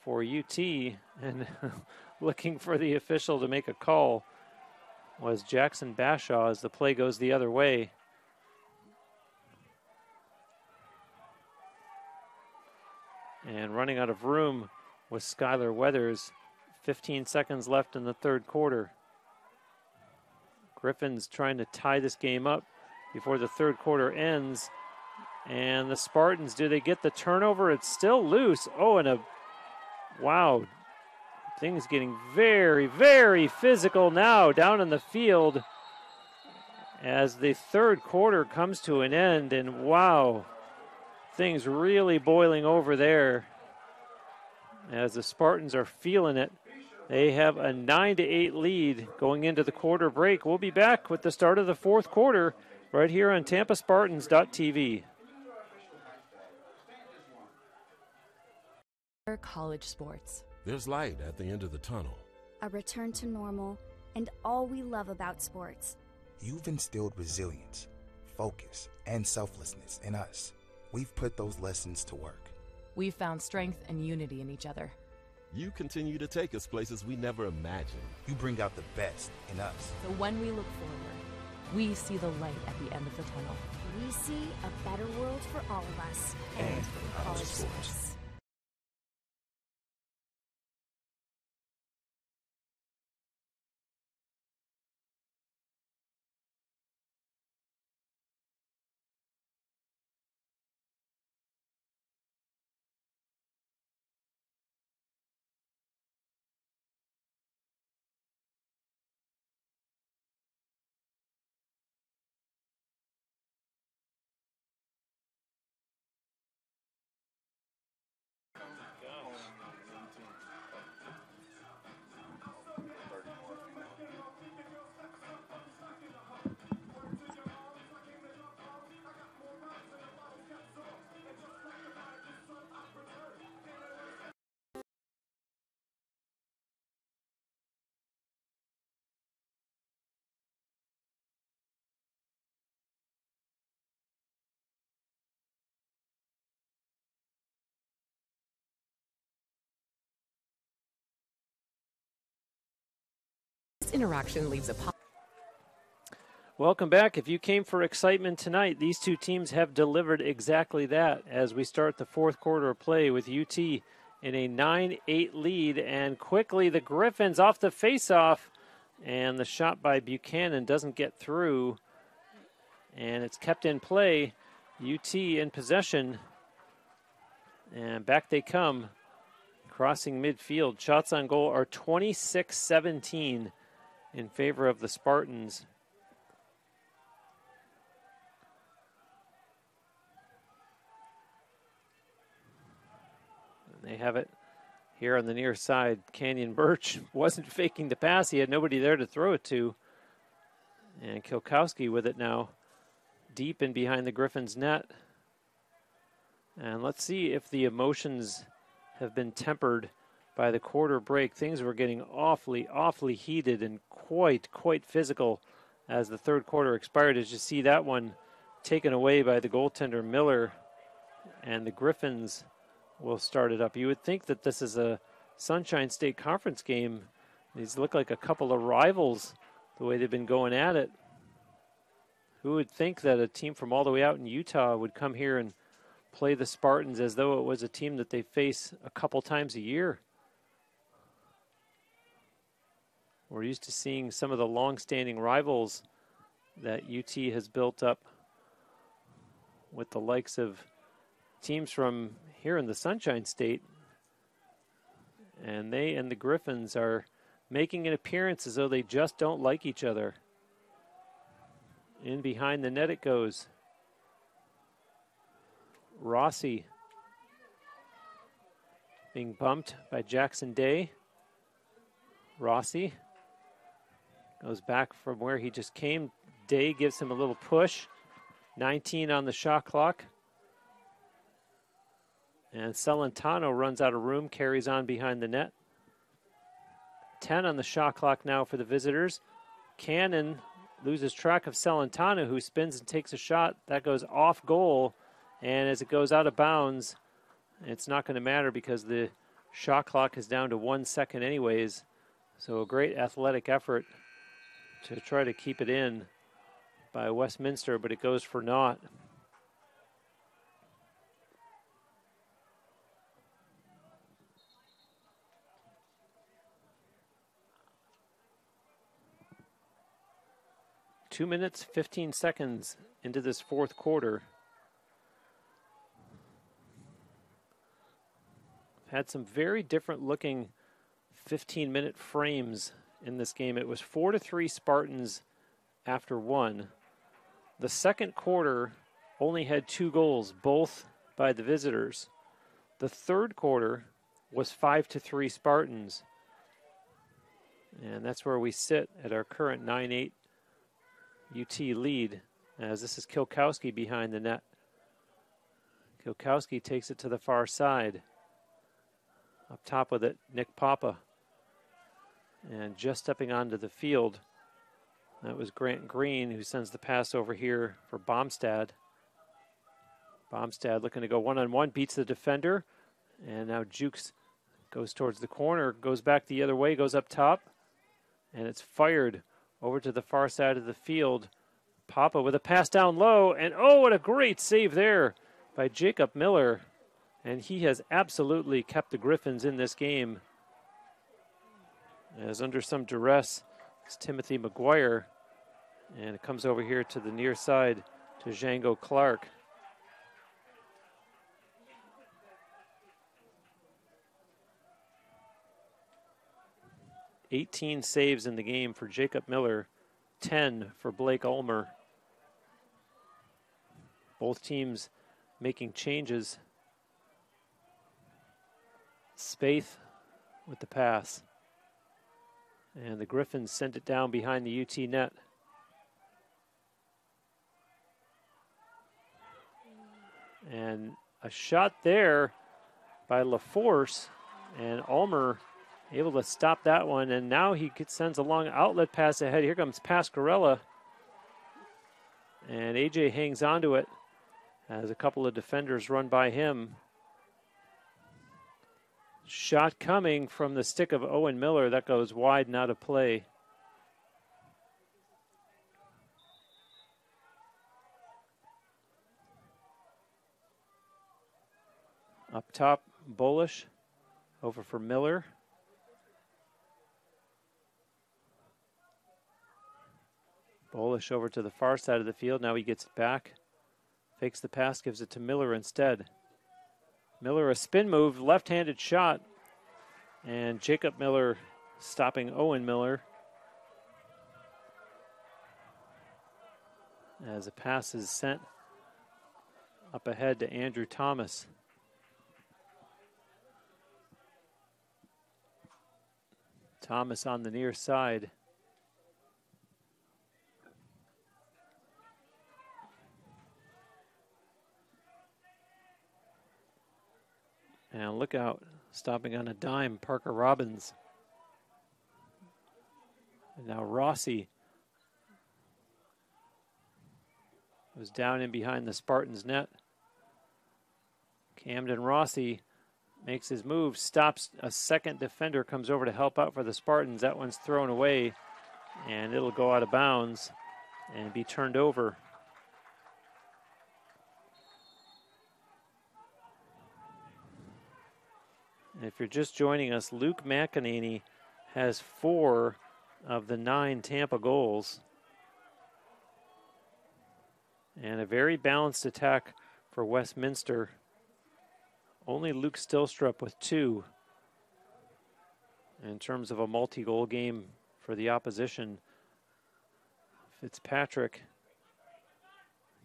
for UT and looking for the official to make a call was Jackson Bashaw as the play goes the other way. And running out of room was Skylar Weathers. 15 seconds left in the third quarter. Griffins trying to tie this game up before the third quarter ends. And the Spartans, do they get the turnover? It's still loose. Oh, and wow. Things getting very, very physical now down in the field as the third quarter comes to an end. And wow, things really boiling over there as the Spartans are feeling it. They have a 9-8 lead going into the quarter break. We'll be back with the start of the fourth quarter right here on TampaSpartans.tv. College sports. There's light at the end of the tunnel. A return to normal, and all we love about sports. You've instilled resilience, focus, and selflessness in us. We've put those lessons to work. We've found strength and unity in each other. You continue to take us places we never imagined. You bring out the best in us. So when we look forward, we see the light at the end of the tunnel. We see a better world for all of us. And for college sports. This interaction leaves a Welcome back. If you came for excitement tonight, these two teams have delivered exactly that as we start the fourth quarter of play with UT in a 9-8 lead. And quickly the Griffins off the face-off, and the shot by Buchanan doesn't get through, and it's kept in play. UT in possession, and back they come, crossing midfield. Shots on goal are 26-17 in favor of the Spartans. They have it here on the near side. Canyon Birch wasn't faking the pass. He had nobody there to throw it to. And Kilkowski with it now, deep in behind the Griffins' net. And let's see if the emotions have been tempered by the quarter break. Things were getting awfully heated and quite physical as the third quarter expired. As you see that one taken away by the goaltender Miller and the Griffins will start it up. You would think that this is a Sunshine State Conference game. These look like a couple of rivals the way they've been going at it. Who would think that a team from all the way out in Utah would come here and play the Spartans as though it was a team that they face a couple times a year? We're used to seeing some of the long-standing rivals that UT has built up with the likes of teams from here in the Sunshine State. And they and the Griffins are making an appearance as though they just don't like each other. In behind the net it goes. Rossi being bumped by Jackson Day. Rossi goes back from where he just came. Day gives him a little push. 19 on the shot clock. And Celentano runs out of room, carries on behind the net. 10 on the shot clock now for the visitors. Cannon loses track of Celentano, who spins and takes a shot. That goes off goal. And as it goes out of bounds, it's not going to matter because the shot clock is down to 1 second anyways. So a great athletic effort to try to keep it in by Westminster, but it goes for naught. Two minutes, 15 seconds into this fourth quarter. Had some very different looking 15-minute frames in this game. It was 4-3 Spartans after one. The second quarter only had 2 goals, both by the visitors. The third quarter was 5-3 Spartans. And that's where we sit at our current 9-8 UT lead, as this is Kilkowski behind the net. Kilkowski takes it to the far side. Up top with it, Nick Papa. And just stepping onto the field, that was Grant Green, who sends the pass over here for Bomstad. Bomstad looking to go one-on-one, beats the defender. And now Jukes goes towards the corner, goes back the other way, goes up top. And it's fired over to the far side of the field. Papa with a pass down low. And oh, what a great save there by Jacob Miller. And he has absolutely kept the Griffins in this game. As under some duress, it's Timothy McGuire. And it comes over here to the near side to Django Clark. "18 saves in the game for Jacob Miller, 10 for Blake Ulmer. Both teams making changes. Spaeth with the pass. And the Griffins send it down behind the UT net. And a shot there by LaForce, and Ulmer able to stop that one, and now he sends a long outlet pass ahead. Here comes Pasquarella, and AJ hangs onto it as a couple of defenders run by him. Shot coming from the stick of Owen Miller. That goes wide and out of play. Up top, Bolish over for Miller. Bolish over to the far side of the field. Now he gets it back. Fakes the pass, gives it to Miller instead. Miller, a spin move, left-handed shot. And Jacob Miller stopping Owen Miller. As a pass is sent up ahead to Andrew Thomas. Thomas on the near side. And look out, stopping on a dime, Parker Robbins. And now Rossi was down in behind the Spartans net. Camden Rossi makes his move, stops a second defender, comes over to help out for the Spartans. That one's thrown away, and it'll go out of bounds and be turned over. And if you're just joining us, Luke McEnany has 4 of the 9 Tampa goals. And a very balanced attack for Westminster. Only Luke Stillstrup with 2 in terms of a multi-goal game for the opposition. Fitzpatrick.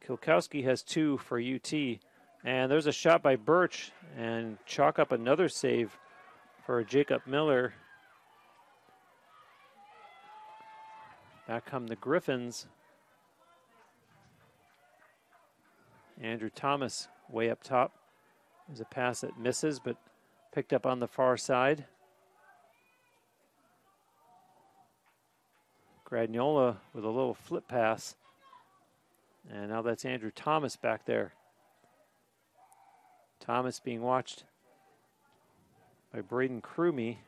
Kilkowski has 2 for UT. And there's a shot by Birch, and chalk up another save for Jacob Miller. Back come the Griffins. Andrew Thomas way up top. There's a pass that misses, but picked up on the far side. Gragnola with a little flip pass. And now that's Andrew Thomas back there. Thomas being watched by Braden Crumey.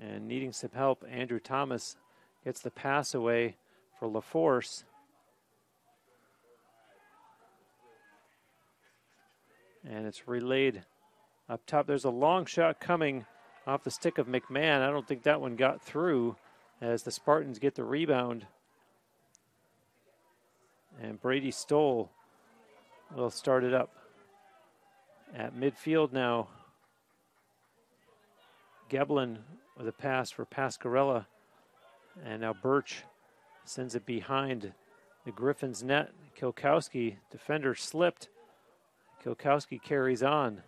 And needing some help, Andrew Thomas gets the pass away for LaForce. And it's relayed up top. There's a long shot coming off the stick of McMahon. I don't think that one got through as the Spartans get the rebound. And Brady Stoll will start it up at midfield now. Geblin with a pass for Pascarella. And now Birch sends it behind the Griffins' net. Kilkowski, defender slipped. Kilkowski carries on.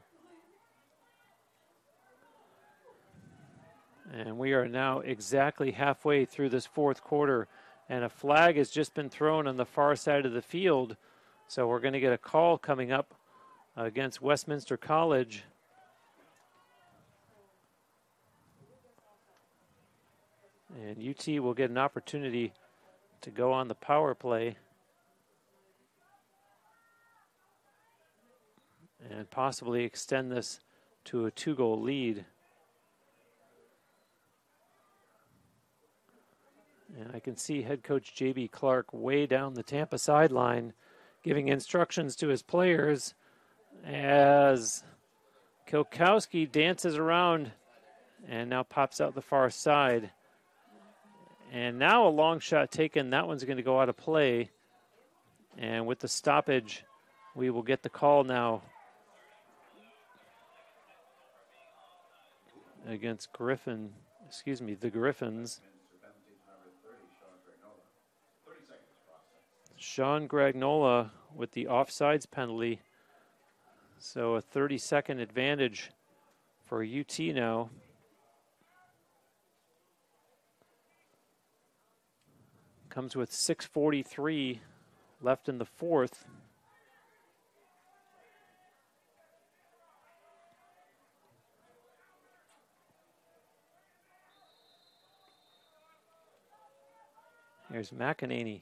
And we are now exactly halfway through this fourth quarter. And a flag has just been thrown on the far side of the field. So we're going to get a call coming up against Westminster College. And UT will get an opportunity to go on the power play. And possibly extend this to a 2-goal lead. And I can see head coach J.B. Clark way down the Tampa sideline giving instructions to his players as Kilkowski dances around and now pops out the far side. And now a long shot taken. That one's going to go out of play. And with the stoppage, we will get the call now against the Griffins. Sean Gragnola with the offsides penalty. So a 30-second advantage for UT now. Comes with 6:43 left in the fourth. Here's McEnany.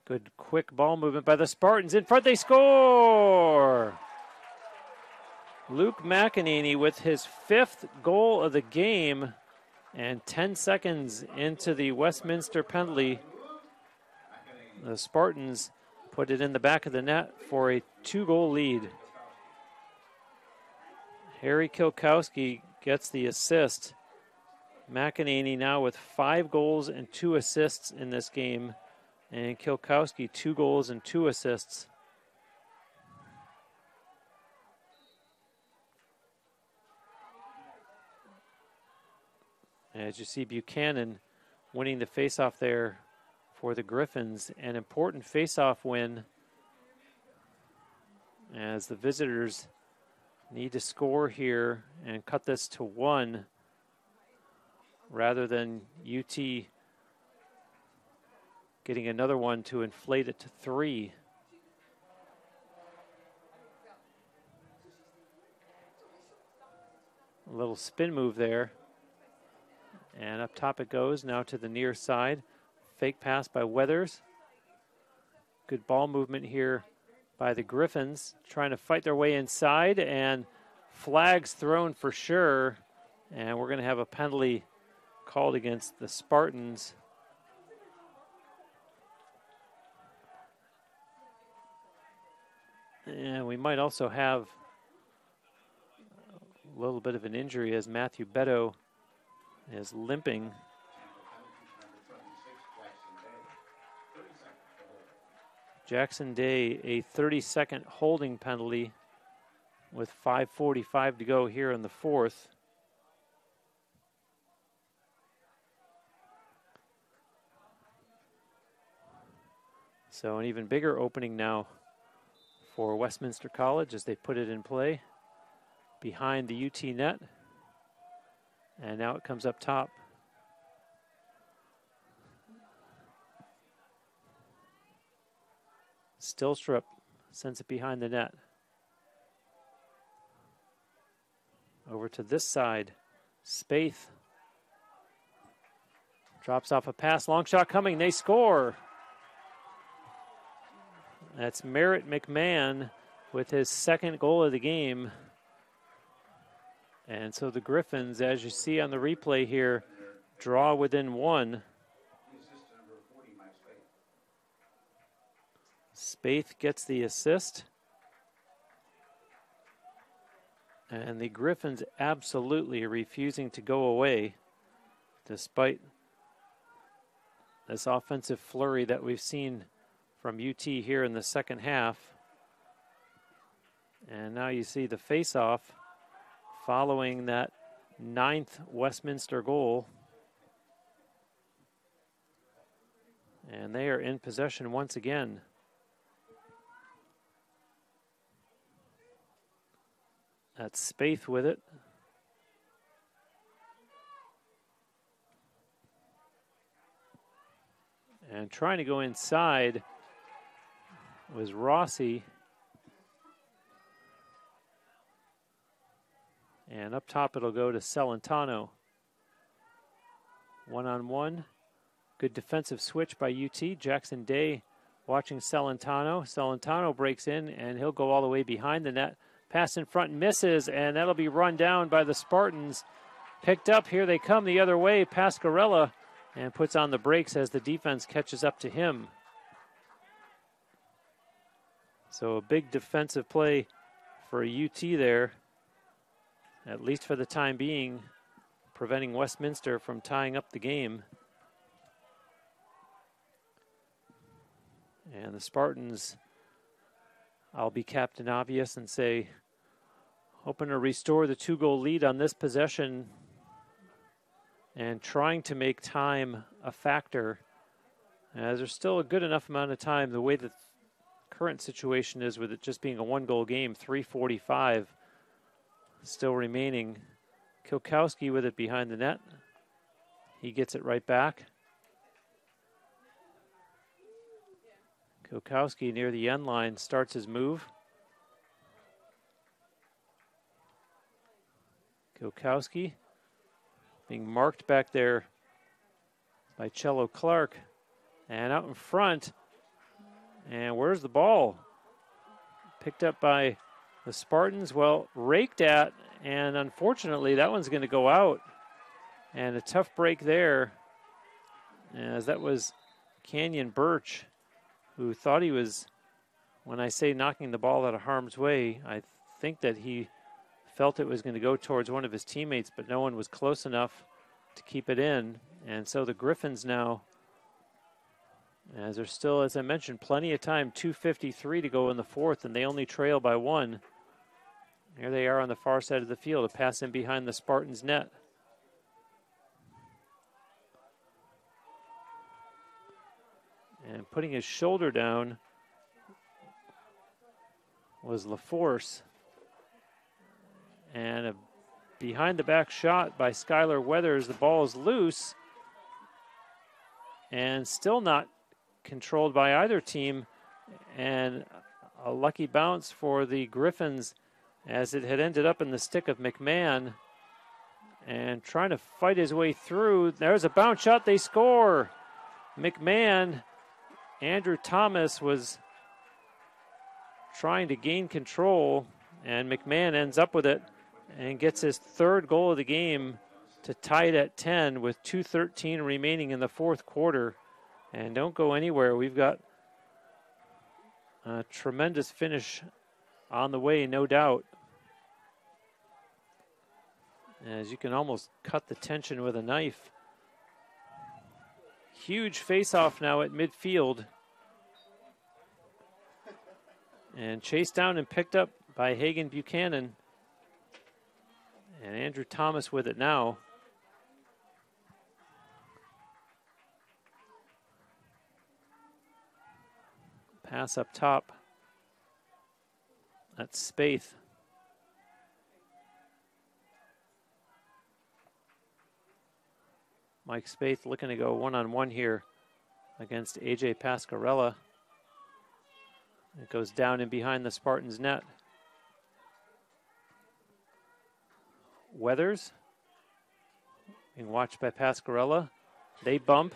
Good quick ball movement by the Spartans. In front, they score! Luke McEnany with his 5th goal of the game, and 10 seconds into the Westminster penalty, the Spartans put it in the back of the net for a 2-goal lead. Harry Kilkowski gets the assist. McEnany now with 5 goals and 2 assists in this game. And Kilkowski, 2 goals and 2 assists. As you see Buchanan winning the faceoff there for the Griffins. An important faceoff win as the visitors need to score here and cut this to 1 rather than UT getting another one to inflate it to 3. A little spin move there. And up top it goes, now to the near side. fake pass by Weathers. Good ball movement here by the Griffins, trying to fight their way inside, and flags thrown for sure. And we're going to have a penalty called against the Spartans. And we might also have a little bit of an injury as Matthew Beto is limping. Jackson Day, a 30-second holding penalty with 5:45 to go here in the fourth. So an even bigger opening now for Westminster College as they put it in play behind the UT net. And now it comes up top. Stillstrup sends it behind the net. Over to this side. Spaeth drops off a pass. Long shot coming. They score. That's Merritt McMahon with his second goal of the game. And so the Griffins, as you see on the replay here, draw within one. Spaeth gets the assist. And the Griffins absolutely refusing to go away despite this offensive flurry that we've seen from UT here in the second half. And now you see the face-off following that 9th Westminster goal. And they are in possession once again. That's Spaeth with it. And trying to go inside was Rossi. And up top it'll go to Celentano. One-on-one. Good defensive switch by UT. Jackson Day watching Celentano. Celentano breaks in and he'll go all the way behind the net. Pass in front misses, and that'll be run down by the Spartans. Picked up, here they come the other way. Pascarella, and puts on the brakes as the defense catches up to him. So a big defensive play for UT there, at least for the time being, preventing Westminster from tying up the game. And the Spartans, I'll be Captain Obvious and say, hoping to restore the 2-goal lead on this possession and trying to make time a factor, as there's still a good enough amount of time. The way the current situation is with it just being a 1-goal game, 3:45 still remaining. Kilkowski with it behind the net. He gets it right back. Kilkowski near the end line starts his move. Kilkowski being marked back there by Cello Clark. And out in front. And where's the ball? Picked up by the Spartans. Well, raked at. And unfortunately, that one's going to go out. And a tough break there, as that was Canyon Birch, who thought he was, when I say knocking the ball out of harm's way, I think that he felt it was going to go towards one of his teammates, but no one was close enough to keep it in. And so the Griffins now, as there's still, as I mentioned, plenty of time, 2:53 to go in the fourth, and they only trail by 1. Here they are on the far side of the field, a pass in behind the Spartans' net. And putting his shoulder down was LaForce. And a behind-the-back shot by Skylar Weathers. The ball is loose and still not controlled by either team. And a lucky bounce for the Griffins, as it had ended up in the stick of McMahon. And trying to fight his way through. There's a bounce shot. They score. McMahon, Andrew Thomas was trying to gain control, and McMahon ends up with it and gets his third goal of the game to tie it at 10 with 2:13 remaining in the fourth quarter. And don't go anywhere. We've got a tremendous finish on the way, no doubt. As you can almost cut the tension with a knife. Huge face-off now at midfield. And chased down and picked up by Hagen Buchanan. And Andrew Thomas with it now. Pass up top. That's Spaeth. Mike Spaeth looking to go one-on-one here against AJ Pascarella. It goes down in behind the Spartans' net. Weathers being watched by Pascarella. They bump,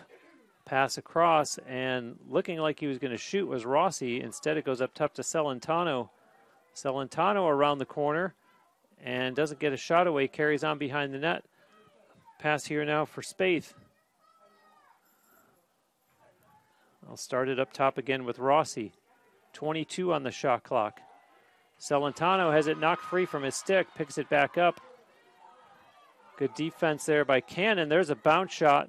pass across, and looking like he was going to shoot was Rossi. Instead, it goes up top to Celentano. Celentano around the corner and doesn't get a shot away, carries on behind the net. Pass here now for Spaeth. I'll start it up top again with Rossi. 22 on the shot clock. Celentano has it knocked free from his stick, picks it back up. Good defense there by Cannon. There's a bounce shot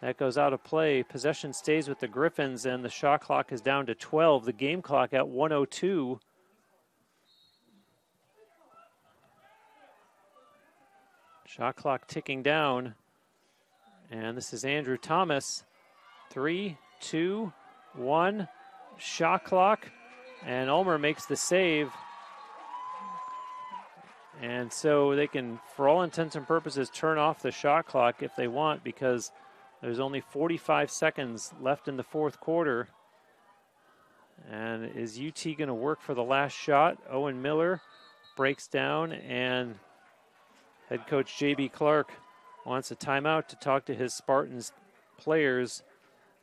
that goes out of play. Possession stays with the Griffins, and the shot clock is down to 12. The game clock at 1:02. Shot clock ticking down. And this is Andrew Thomas. 3, 2, 1. Shot clock. And Ulmer makes the save. And so they can, for all intents and purposes, turn off the shot clock if they want, because there's only 45 seconds left in the fourth quarter. And is UT going to work for the last shot? Owen Miller breaks down, and head coach J.B. Clark wants a timeout to talk to his Spartans players.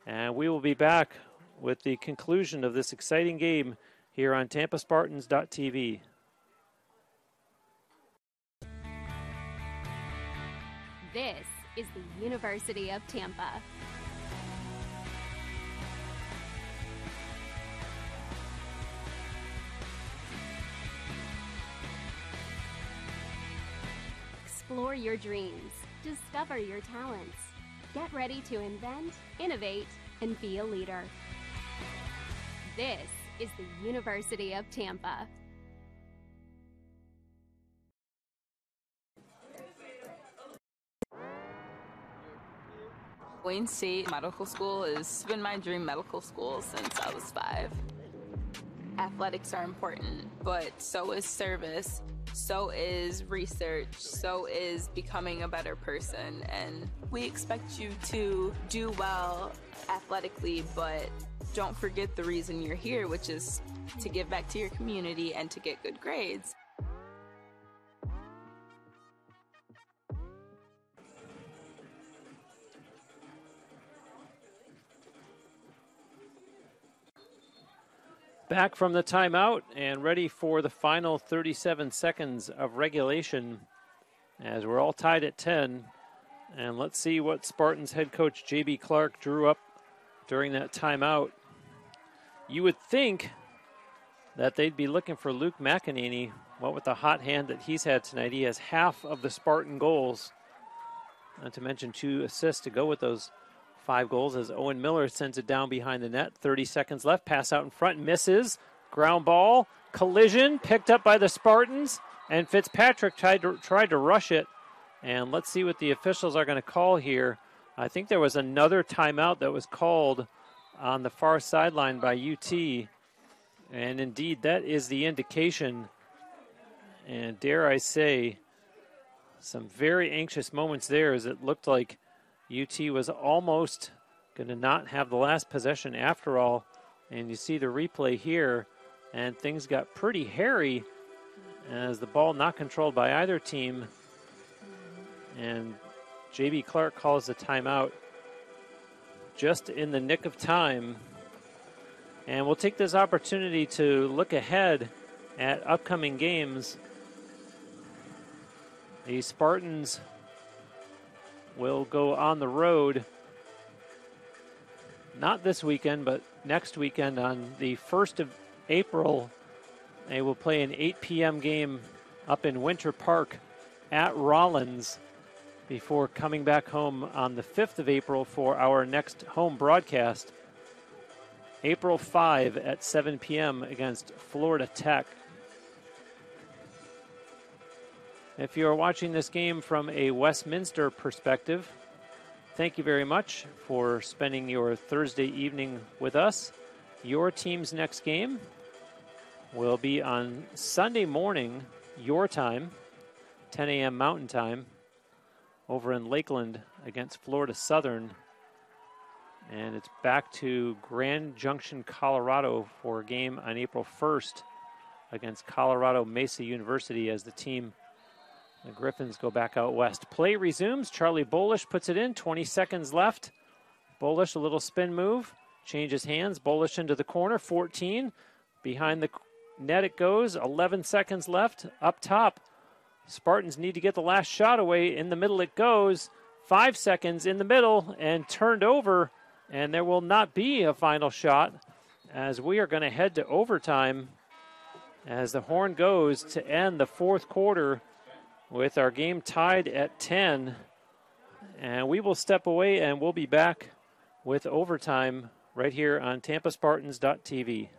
And we will be back with the conclusion of this exciting game here on TampaSpartans.tv. This is the University of Tampa. Explore your dreams. Discover your talents. Get ready to invent, innovate, and be a leader. This is the University of Tampa. Wayne State Medical School has been my dream medical school since I was 5. Athletics are important, but so is service, so is research, so is becoming a better person. And we expect you to do well athletically, but don't forget the reason you're here, which is to give back to your community and to get good grades. Back from the timeout and ready for the final 37 seconds of regulation as we're all tied at 10. And let's see what Spartans head coach J.B. Clark drew up during that timeout. You would think that they'd be looking for Luke McEnany. What with the hot hand that he's had tonight, he has half of the Spartan goals. Not to mention 2 assists to go with those 5 goals as Owen Miller sends it down behind the net. 30 seconds left. Pass out in front. Misses. Ground ball. Collision. Picked up by the Spartans. And Fitzpatrick tried to rush it. And let's see what the officials are going to call here. I think there was another timeout that was called on the far sideline by UT. And indeed, that is the indication. And dare I say, some very anxious moments there as it looked like UT was almost going to not have the last possession after all. And you see the replay here, and things got pretty hairy as the ball not controlled by either team. And J.B. Clark calls the timeout. just in the nick of time. And we'll take this opportunity to look ahead at upcoming games. The Spartans will go on the road, not this weekend, but next weekend on the 1st of April. They will play an 8 p.m. game up in Winter Park at Rollins before coming back home on the 5th of April for our next home broadcast, April 5 at 7 p.m. against Florida Tech. If you are watching this game from a Westminster perspective, thank you very much for spending your Thursday evening with us. Your team's next game will be on Sunday morning, your time, 10 a.m. Mountain Time, over in Lakeland against Florida Southern. And it's back to Grand Junction, Colorado for a game on April 1st against Colorado Mesa University as the Griffins go back out west. Play resumes. Charlie Bolish puts it in. 20 seconds left. Bolish, a little spin move. Changes hands. Bolish into the corner. 14. Behind the net it goes. 11 seconds left. Up top. Spartans need to get the last shot away. In the middle it goes. 5 seconds in the middle and turned over. And there will not be a final shot as we are going to head to overtime as the horn goes to end the fourth quarter with our game tied at 10. And we will step away and we'll be back with overtime right here on TampaSpartans.tv.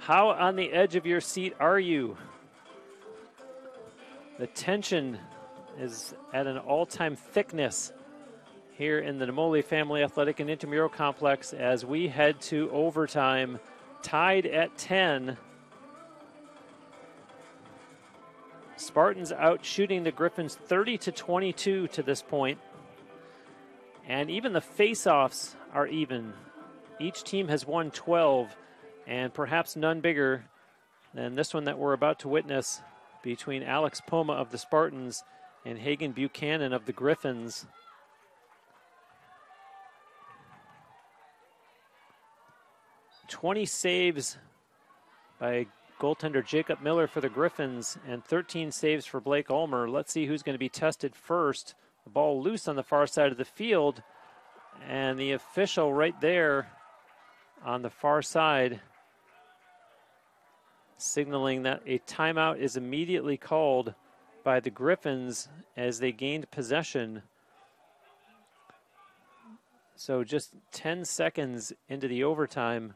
How on the edge of your seat are you? The tension is at an all-time thickness here in the Namoli Family Athletic and Intramural Complex as we head to overtime, tied at 10. Spartans out shooting the Griffins 30-22 to this point. And even the face-offs are even. Each team has won 12. And perhaps none bigger than this one that we're about to witness between Alex Poma of the Spartans and Hagen Buchanan of the Griffins. "20 saves by goaltender Jacob Miller for the Griffins and 13 saves for Blake Ulmer. Let's see who's going to be tested first. The ball loose on the far side of the field. And the official right there on the far side signaling that a timeout is immediately called by the Griffins as they gained possession. So just 10 seconds into the overtime,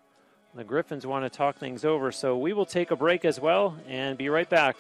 the Griffins want to talk things over. So we will take a break as well and be right back.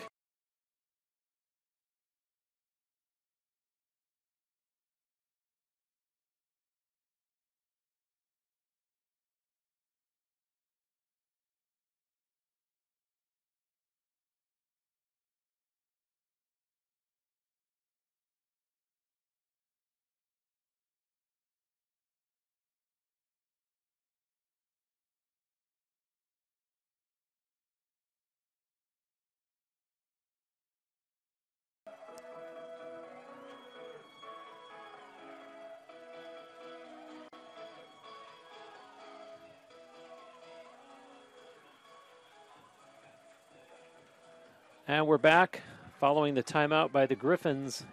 And we're back following the timeout by the Griffins.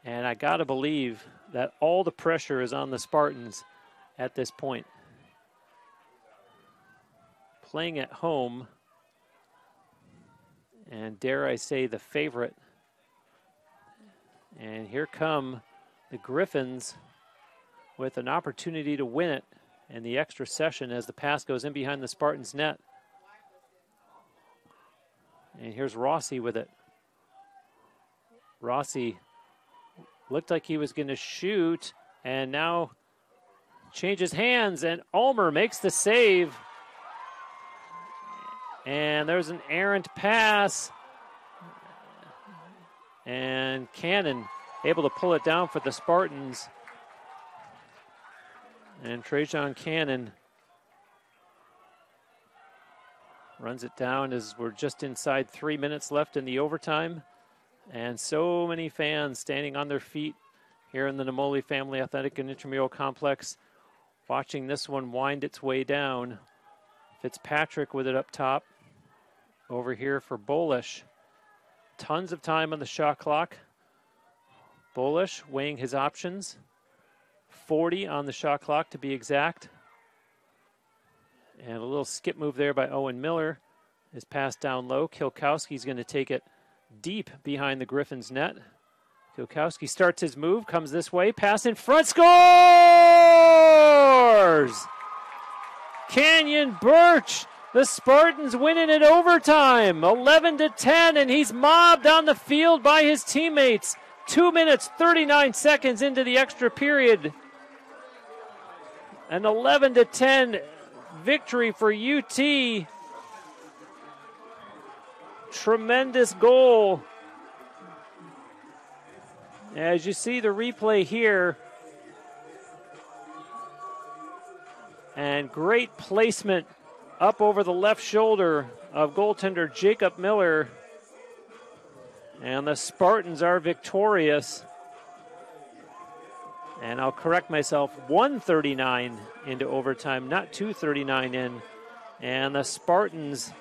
And I got to believe that all the pressure is on the Spartans at this point. Playing at home, and dare I say the favorite. And here come the Griffins with an opportunity to win it in the extra session as the pass goes in behind the Spartans' net. And here's Rossi with it. Rossi looked like he was going to shoot, and now changes hands, and Ulmer makes the save. And there's an errant pass. And Cannon able to pull it down for the Spartans. And Trajan Cannon runs it down as we're just inside 3 minutes left in the overtime. And so many fans standing on their feet here in the Namoli Family Athletic and Intramural Complex, watching this one wind its way down. Fitzpatrick with it up top. Over here for Bolish. Tons of time on the shot clock. Bolish weighing his options. 40 on the shot clock to be exact. And a little skip move there by Owen Miller. Is passed down low. Kilkowski's going to take it deep behind the Griffins' net. Kilkowski starts his move, comes this way, pass in front, scores! Canyon Birch, the Spartans win it in overtime, 11-10, and he's mobbed on the field by his teammates. 2 minutes, 39 seconds into the extra period. An 11-10 victory for UT. Tremendous goal. As you see the replay here. And great placement up over the left shoulder of goaltender Jacob Miller. And the Spartans are victorious. And I'll correct myself, 1:39 into overtime, not 2:39 in. And the Spartans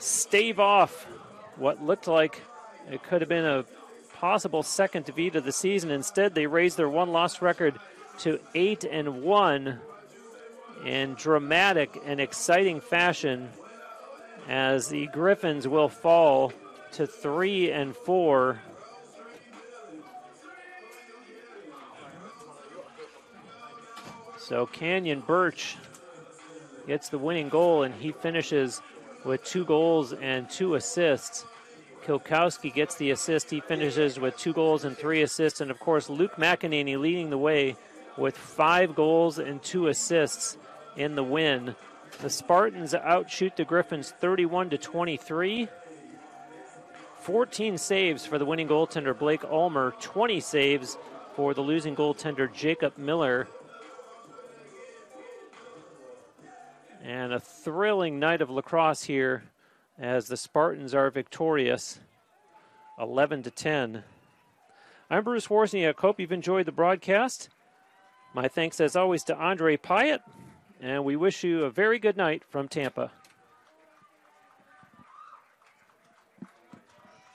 stave off what looked like it could have been a possible second defeat of the season. Instead, they raised their one-loss record to 8-1 in dramatic and exciting fashion, as the Griffins will fall to 3-4. So Canyon Birch gets the winning goal, and he finishes with 2 goals and 2 assists. Kilkowski gets the assist. He finishes with 2 goals and 3 assists. And, of course, Luke McEnany leading the way with 5 goals and 2 assists in the win. The Spartans outshoot the Griffins 31-23. 14 saves for the winning goaltender Blake Ulmer. 20 saves for the losing goaltender Jacob Miller. And a thrilling night of lacrosse here as the Spartans are victorious, 11-10. I'm Bruce Wozniak. Hope you've enjoyed the broadcast. My thanks, as always, to Andre Pyatt, and we wish you a very good night from Tampa.